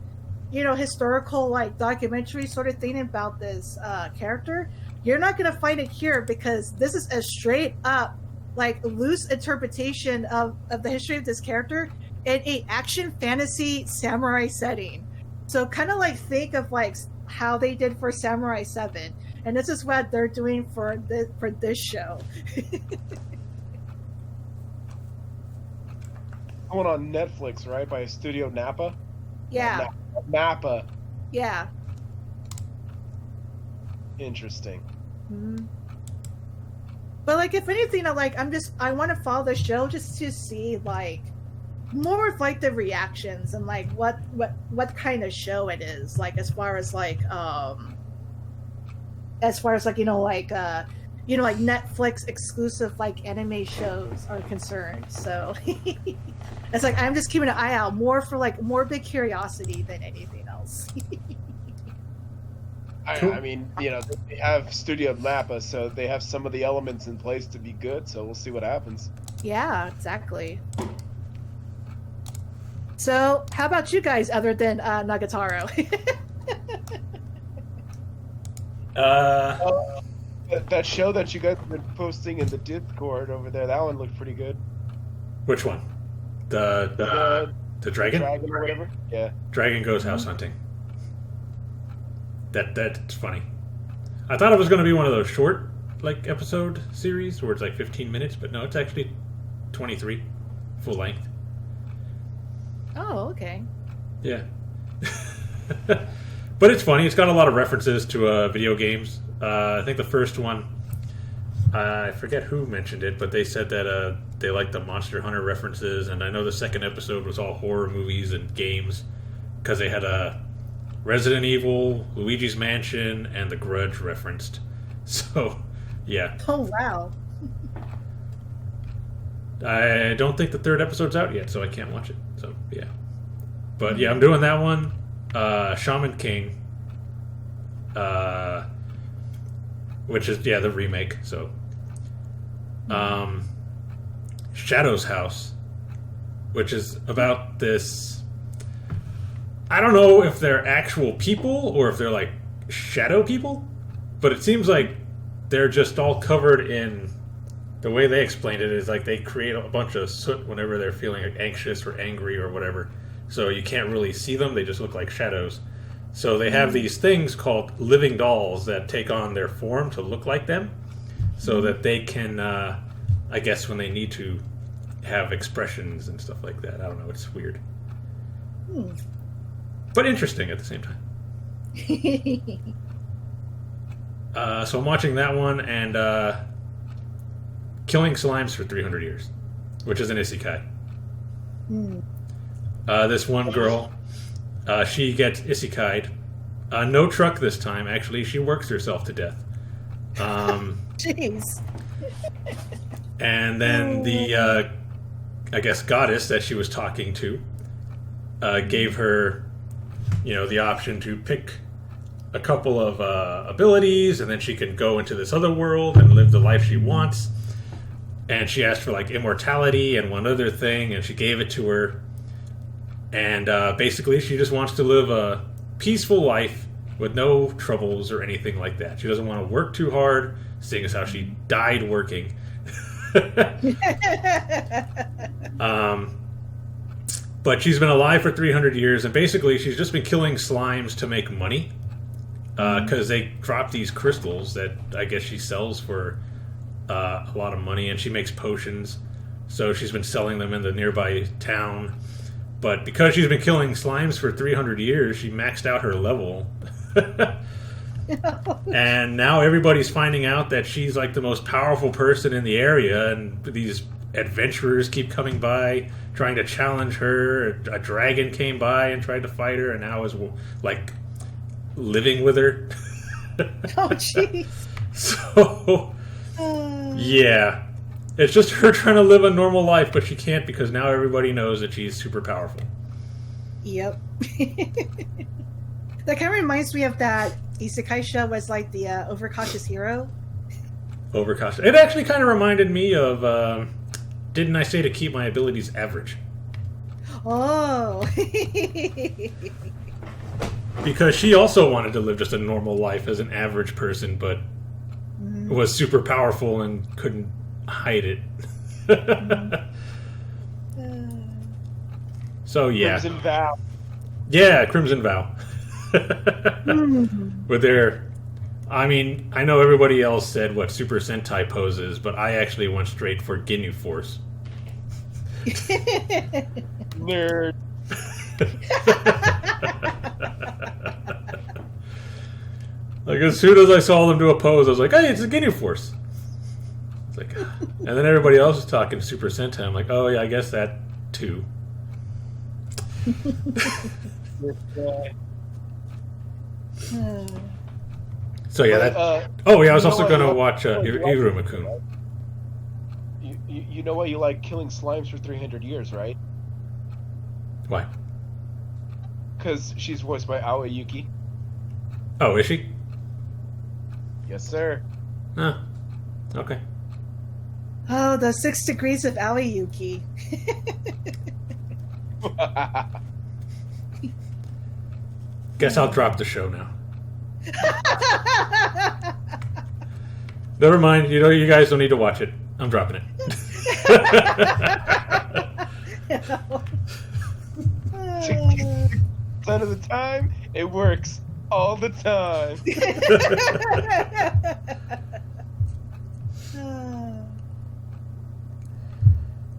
Speaker 3: historical, like documentary sort of thing about this character, you're not gonna find it here, because this is a straight up, like, loose interpretation of the history of this character in a action fantasy samurai setting. So kind of like think of like how they did for Samurai 7, and this is what they're doing for this show.
Speaker 2: Going on Netflix, right? By Studio Napa?
Speaker 3: Yeah.
Speaker 2: Napa.
Speaker 3: Yeah.
Speaker 2: Interesting.
Speaker 3: Mm-hmm. But like, if anything, I want to follow the show just to see like more of like the reactions and like what kind of show it is, like as far as like like Netflix exclusive like anime shows are concerned. So it's like I'm just keeping an eye out more for like more big curiosity than anything else.
Speaker 2: I mean, they have Studio Napa, so they have some of the elements in place to be good, so we'll see what happens.
Speaker 3: Yeah, exactly. So, how about you guys, other than Nagatoro?
Speaker 2: That show that you guys have been posting in the Discord over there, that one looked pretty good.
Speaker 1: Which one? The dragon?
Speaker 2: Dragon or whatever? Yeah.
Speaker 1: Dragon goes house hunting. That's funny. I thought it was going to be one of those short, like, episode series where it's like 15 minutes, but no, it's actually 23, full length.
Speaker 3: Oh, okay.
Speaker 1: Yeah. But it's funny. It's got a lot of references to video games. I think the first one, I forget who mentioned it, but they said that they liked the Monster Hunter references, and I know the second episode was all horror movies and games, because they had Resident Evil, Luigi's Mansion, and The Grudge referenced. So, yeah.
Speaker 3: Oh, wow.
Speaker 1: I don't think the third episode's out yet, so I can't watch it. So, yeah. But, yeah, I'm doing that one. Shaman King. Which is, the remake. So, Shadow's House, which is about this... I don't know if they're actual people or if they're like shadow people, but it seems like they're just all covered in, the way they explained it is like they create a bunch of soot whenever they're feeling anxious or angry or whatever. So you can't really see them, they just look like shadows. So they have these things called living dolls that take on their form to look like them, so that they can, I guess when they need to, have expressions and stuff like that. I don't know, it's weird. But interesting at the same time. So I'm watching that one and Killing Slimes for 300 Years, which is an isekai. This one girl, she gets isekai'd. No truck this time, actually. She works herself to death.
Speaker 3: Jeez.
Speaker 1: And then the, I guess, goddess that she was talking to gave her... the option to pick a couple of abilities, and then she can go into this other world and live the life she wants. And she asked for, like, immortality and one other thing, and she gave it to her. And basically, she just wants to live a peaceful life with no troubles or anything like that. She doesn't want to work too hard, seeing as how she died working. But she's been alive for 300 years, and basically she's just been killing slimes to make money. Because they drop these crystals that I guess she sells for a lot of money, and she makes potions. So she's been selling them in the nearby town. But because she's been killing slimes for 300 years, she maxed out her level. And now everybody's finding out that she's like the most powerful person in the area, and these adventurers keep coming by trying to challenge her. A dragon came by and tried to fight her, and now is like living with her.
Speaker 3: Oh, jeez.
Speaker 1: So, yeah. It's just her trying to live a normal life, but she can't because now everybody knows that she's super powerful.
Speaker 3: Yep. That kind of reminds me of that isekai show was like the overcautious hero.
Speaker 1: Overcautious. It actually kind of reminded me of Didn't I Say to Keep My Abilities Average?
Speaker 3: Oh.
Speaker 1: Because she also wanted to live just a normal life as an average person, but was super powerful and couldn't hide it. So, yeah.
Speaker 2: Crimson Vow.
Speaker 1: Yeah, Crimson Vow. With their... I mean, I know everybody else said what Super Sentai poses, but I actually went straight for Ginyu Force.
Speaker 2: Nerd.
Speaker 1: Like, as soon as I saw them do a pose, I was like, hey, it's a Ginyu Force. It's like, and then everybody else was talking Super Sentai. I'm like, oh, yeah, I guess that, too. So, yeah, that... oh, yeah, I was also going to watch Irumakun.
Speaker 2: You know why you like killing slimes for 300 years, right?
Speaker 1: Why?
Speaker 2: Because she's voiced by Aoi Yuki.
Speaker 1: Oh, is she?
Speaker 2: Yes, sir.
Speaker 1: Huh. Okay.
Speaker 3: Oh, the 6 degrees of Aoi Yuki.
Speaker 1: Guess I'll drop the show now. Never mind. You guys don't need to watch it. I'm dropping it.
Speaker 2: 60% of the time, it works all the time.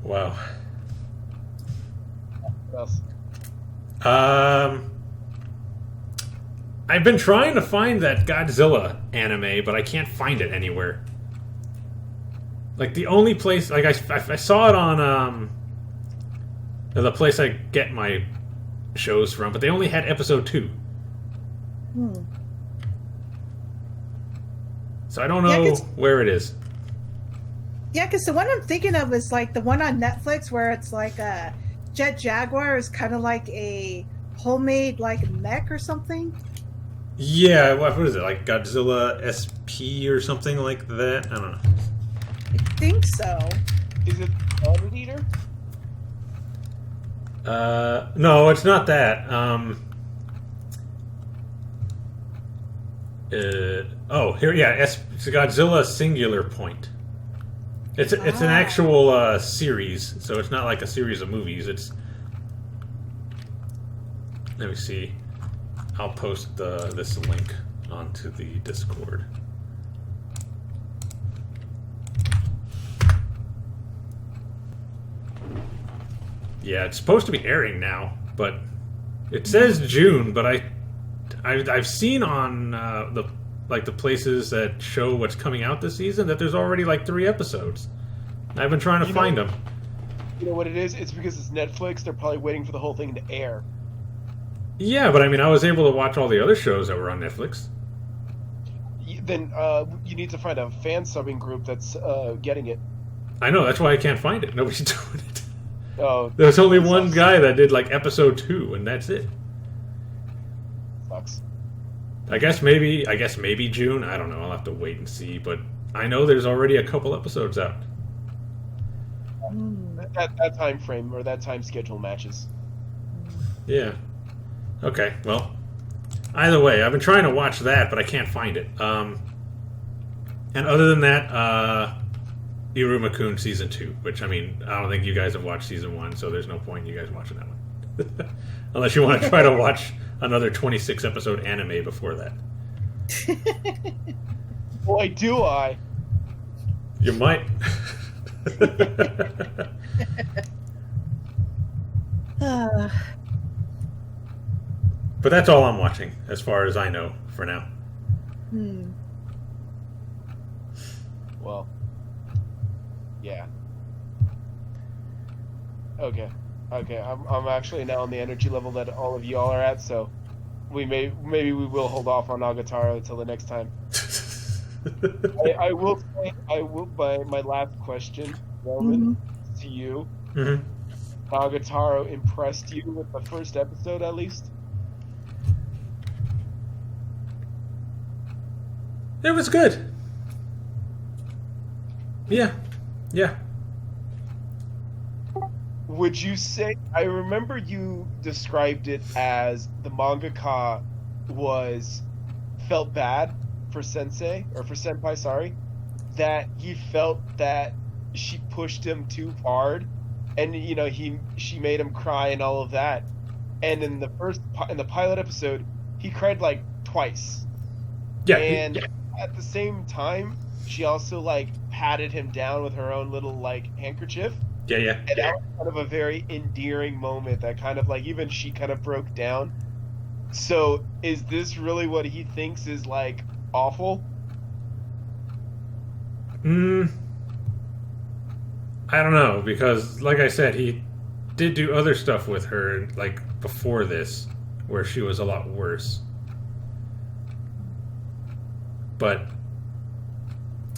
Speaker 1: Wow.
Speaker 2: What else?
Speaker 1: I've been trying to find that Godzilla anime, but I can't find it anywhere. Like, the only place... Like, I saw it on, the place I get my shows from, but they only had episode 2. So I don't know where it is.
Speaker 3: Yeah, because the one I'm thinking of is like the one on Netflix where it's like a Jet Jaguar is kind of like a homemade like mech or something.
Speaker 1: Yeah, what is it? Like Godzilla SP or something like that? I don't know.
Speaker 3: I think so.
Speaker 2: Is it Planet Eater?
Speaker 1: No, it's not that. Here, yeah, it's Godzilla Singular Point. It's an actual series, so it's not like a series of movies. It's... Let me see. I'll post this link onto the Discord. Yeah, it's supposed to be airing now, but it says June. But I've seen on the places that show what's coming out this season that there's already like 3 episodes. I've been trying to find them.
Speaker 2: You know what it is? It's because it's Netflix. They're probably waiting for the whole thing to air.
Speaker 1: Yeah, but I mean, I was able to watch all the other shows that were on Netflix.
Speaker 2: Then you need to find a fan subbing group that's getting it.
Speaker 1: I know, that's why I can't find it. Nobody's doing it.
Speaker 2: Oh,
Speaker 1: there's only one guy that did like episode 2, and that's it.
Speaker 2: Sucks.
Speaker 1: I guess maybe June. I don't know. I'll have to wait and see. But I know there's already a couple episodes out.
Speaker 2: That time frame or that time schedule matches.
Speaker 1: Yeah. Okay. Well, either way, I've been trying to watch that, but I can't find it. And other than that, Irumakun Season 2, which, I mean, I don't think you guys have watched Season 1, so there's no point in you guys watching that one. Unless you want to try to watch another 26-episode anime before that.
Speaker 2: Boy, do I.
Speaker 1: You might.
Speaker 3: Uh,
Speaker 1: But that's all I'm watching, as far as I know for now.
Speaker 3: hmm.
Speaker 2: Well, yeah. Okay. Okay. I'm actually now on the energy level that all of y'all are at, so maybe we will hold off on Nagatoro until the next time. I will say my last question, Roman, to you.
Speaker 1: Mm-hmm.
Speaker 2: Nagatoro impressed you with the first episode at least?
Speaker 1: It was good. Yeah. Yeah.
Speaker 2: Would you say, I remember you described it as the mangaka felt bad for sensei, or for senpai, sorry, that he felt that she pushed him too hard, and she made him cry and all of that. And in the pilot episode, he cried like twice.
Speaker 1: Yeah.
Speaker 2: And
Speaker 1: Yeah.
Speaker 2: at the same time, she also like patted him down with her own little like handkerchief.
Speaker 1: Yeah. Yeah.
Speaker 2: And that was kind of a very endearing moment that kind of like even she kind of broke down. So is this really what he thinks is like awful?
Speaker 1: I don't know, because like I said, he did do other stuff with her like before this, where she was a lot worse. But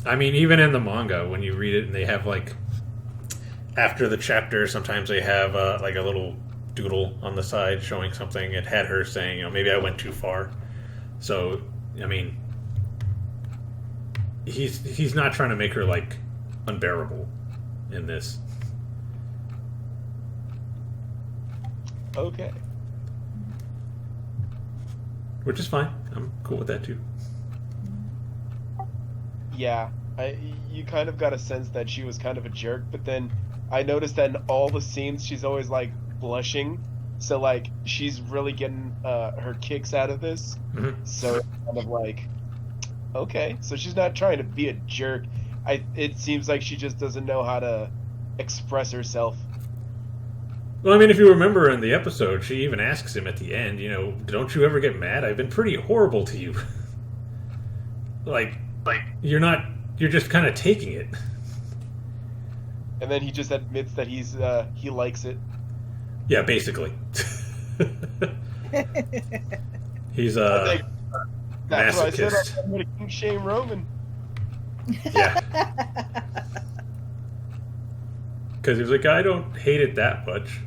Speaker 1: I mean, even in the manga, when you read it and they have like after the chapter, sometimes they have like a little doodle on the side showing something. It had her saying, maybe I went too far. So, I mean, he's not trying to make her like unbearable in this.
Speaker 2: Okay.
Speaker 1: Which is fine. I'm cool with that too.
Speaker 2: Yeah. You kind of got a sense that she was kind of a jerk, but then I noticed that in all the scenes she's always like blushing. So like she's really getting her kicks out of this.
Speaker 1: Mm-hmm.
Speaker 2: So it's kind of like, okay, so she's not trying to be a jerk. It seems like she just doesn't know how to express herself.
Speaker 1: Well, I mean, if you remember in the episode, she even asks him at the end, don't you ever get mad? I've been pretty horrible to you. like you're just kind of taking it.
Speaker 2: And then he just admits that he likes it.
Speaker 1: Yeah, basically. He's
Speaker 2: That's what I said.
Speaker 1: masochist.
Speaker 2: I'm gonna king shame Roman.
Speaker 1: Yeah. Because he was like, I don't hate it that much.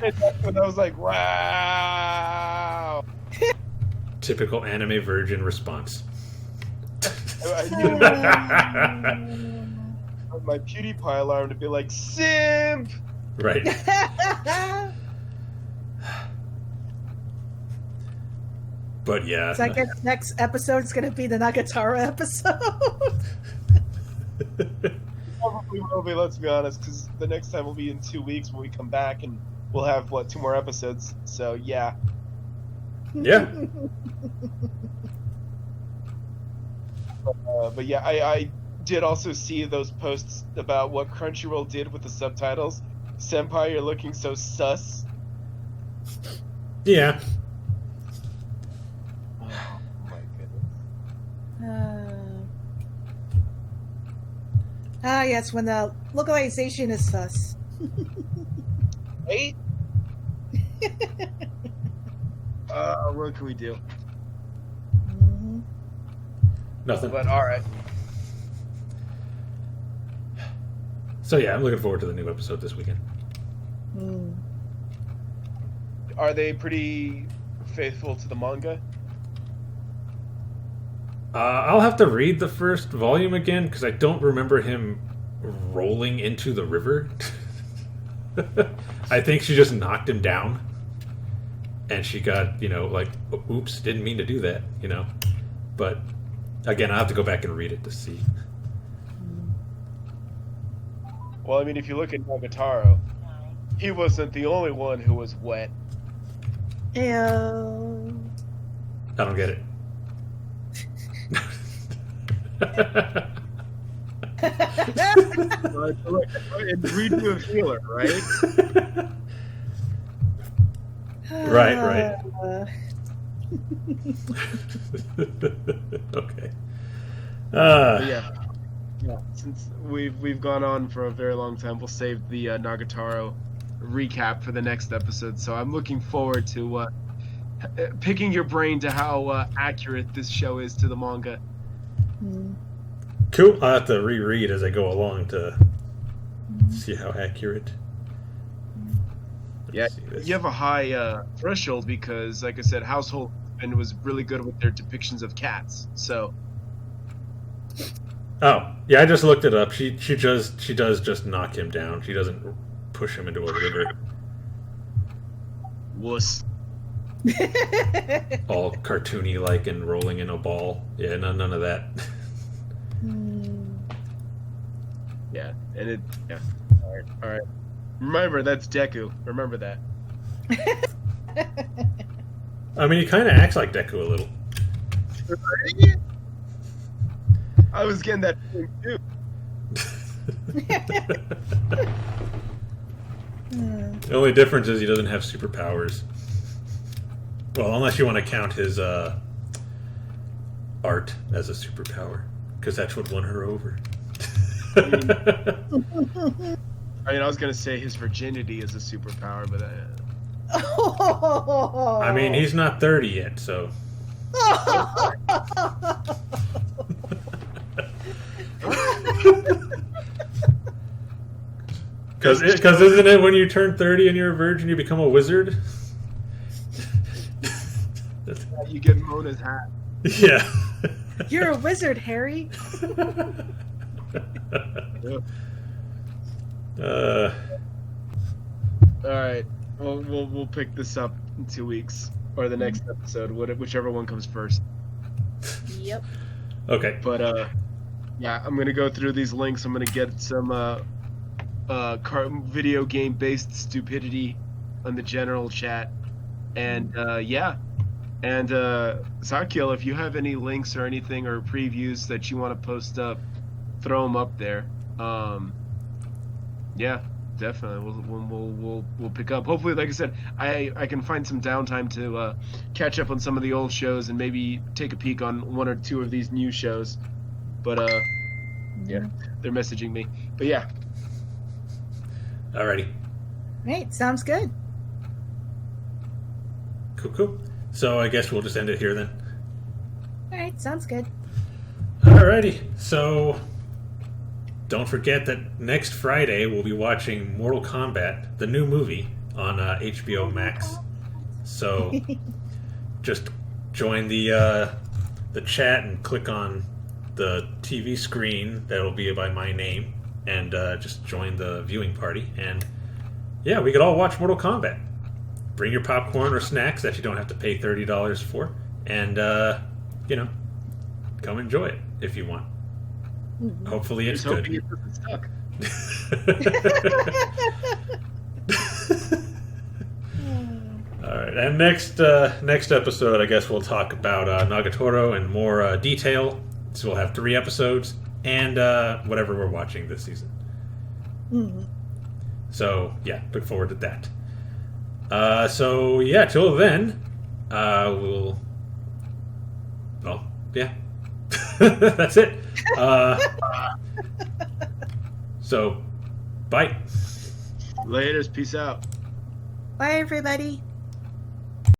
Speaker 2: And that's when I was like, wow.
Speaker 1: Typical anime virgin response.
Speaker 2: I on my PewDiePie alarm to be like, simp.
Speaker 1: Right. But yeah.
Speaker 3: So I guess next episode is going to be the Nagatoro episode.
Speaker 2: Probably will be, let's be honest, because the next time will be in 2 weeks when we come back and we'll have, 2 more episodes. So, yeah.
Speaker 1: Yeah.
Speaker 2: But yeah, I did also see those posts about what Crunchyroll did with the subtitles. Senpai, you're looking so sus.
Speaker 1: Yeah.
Speaker 2: Oh my goodness.
Speaker 3: Yes, when the localization is sus.
Speaker 2: Right? What can we do?
Speaker 3: Mhm.
Speaker 1: Nothing.
Speaker 2: But alright.
Speaker 1: So yeah, I'm looking forward to the new episode this weekend.
Speaker 3: Mm.
Speaker 2: Are they pretty faithful to the manga?
Speaker 1: I'll have to read the first volume again because I don't remember him rolling into the river. I think she just knocked him down. And she got, like, oops, didn't mean to do that, But, again, I'll have to go back and read it to see.
Speaker 2: Well, I mean, if you look at Nagatoro, he wasn't the only one who was wet.
Speaker 3: Ew.
Speaker 1: I don't get it.
Speaker 2: And redo of healer, right?
Speaker 1: Right. Okay.
Speaker 2: But yeah. Since we've gone on for a very long time, we'll save the Nagatoro recap for the next episode. So I'm looking forward to picking your brain to how accurate this show is to the manga.
Speaker 1: Cool. I'll have to reread as I go along to see how accurate.
Speaker 2: Yeah, you have a high threshold because, like I said, Household and was really good with their depictions of cats. So.
Speaker 1: Oh, yeah, I just looked it up. She does just knock him down. She doesn't push him into a river.
Speaker 2: Wuss.
Speaker 1: All cartoony like and rolling in a ball. Yeah, none of that.
Speaker 2: Yeah, and it. Yeah. All right. Remember, that's Deku. Remember that.
Speaker 1: I mean, he kind of acts like Deku a little.
Speaker 2: I was getting that feeling too.
Speaker 1: The only difference is he doesn't have superpowers. Well, unless you want to count his art as a superpower, because that's what won her over.
Speaker 2: I was gonna say his virginity is a superpower, but
Speaker 1: I mean, he's not 30 yet, so. Because isn't it when you turn 30 and you're a virgin, you become a wizard?
Speaker 2: you get Mona's hat.
Speaker 1: Yeah.
Speaker 3: You're a wizard, Harry.
Speaker 2: All right, we'll pick this up in 2 weeks or the next episode, whichever one comes first.
Speaker 3: Yep.
Speaker 1: Okay.
Speaker 2: But yeah, I'm gonna go through these links. I'm gonna get some video game based stupidity on the general chat, and yeah, and Zakiel, if you have any links or anything or previews that you want to post up, throw them up there. Yeah, definitely. We'll pick up. Hopefully, like I said, I can find some downtime to catch up on some of the old shows and maybe take a peek on one or two of these new shows. But yeah, they're messaging me. But yeah.
Speaker 1: Alrighty.
Speaker 3: Right, sounds good.
Speaker 1: Cool. So I guess we'll just end it here then.
Speaker 3: All right, sounds good.
Speaker 1: Alrighty. So don't forget that next Friday we'll be watching Mortal Kombat, the new movie, on HBO Max. So just join the chat and click on the TV screen that'll be by my name, and just join the viewing party. And yeah, we could all watch Mortal Kombat. Bring your popcorn or snacks that you don't have to pay $30 for, and come enjoy it if you want. Hopefully it's good.
Speaker 2: It doesn't suck.
Speaker 1: All right, and next episode, I guess we'll talk about Nagatoro in more detail. So we'll have 3 episodes and whatever we're watching this season. So yeah, look forward to that. So yeah, till then, we'll. Well, yeah, that's it. So, bye.
Speaker 2: Laters, peace out.
Speaker 3: Bye, everybody.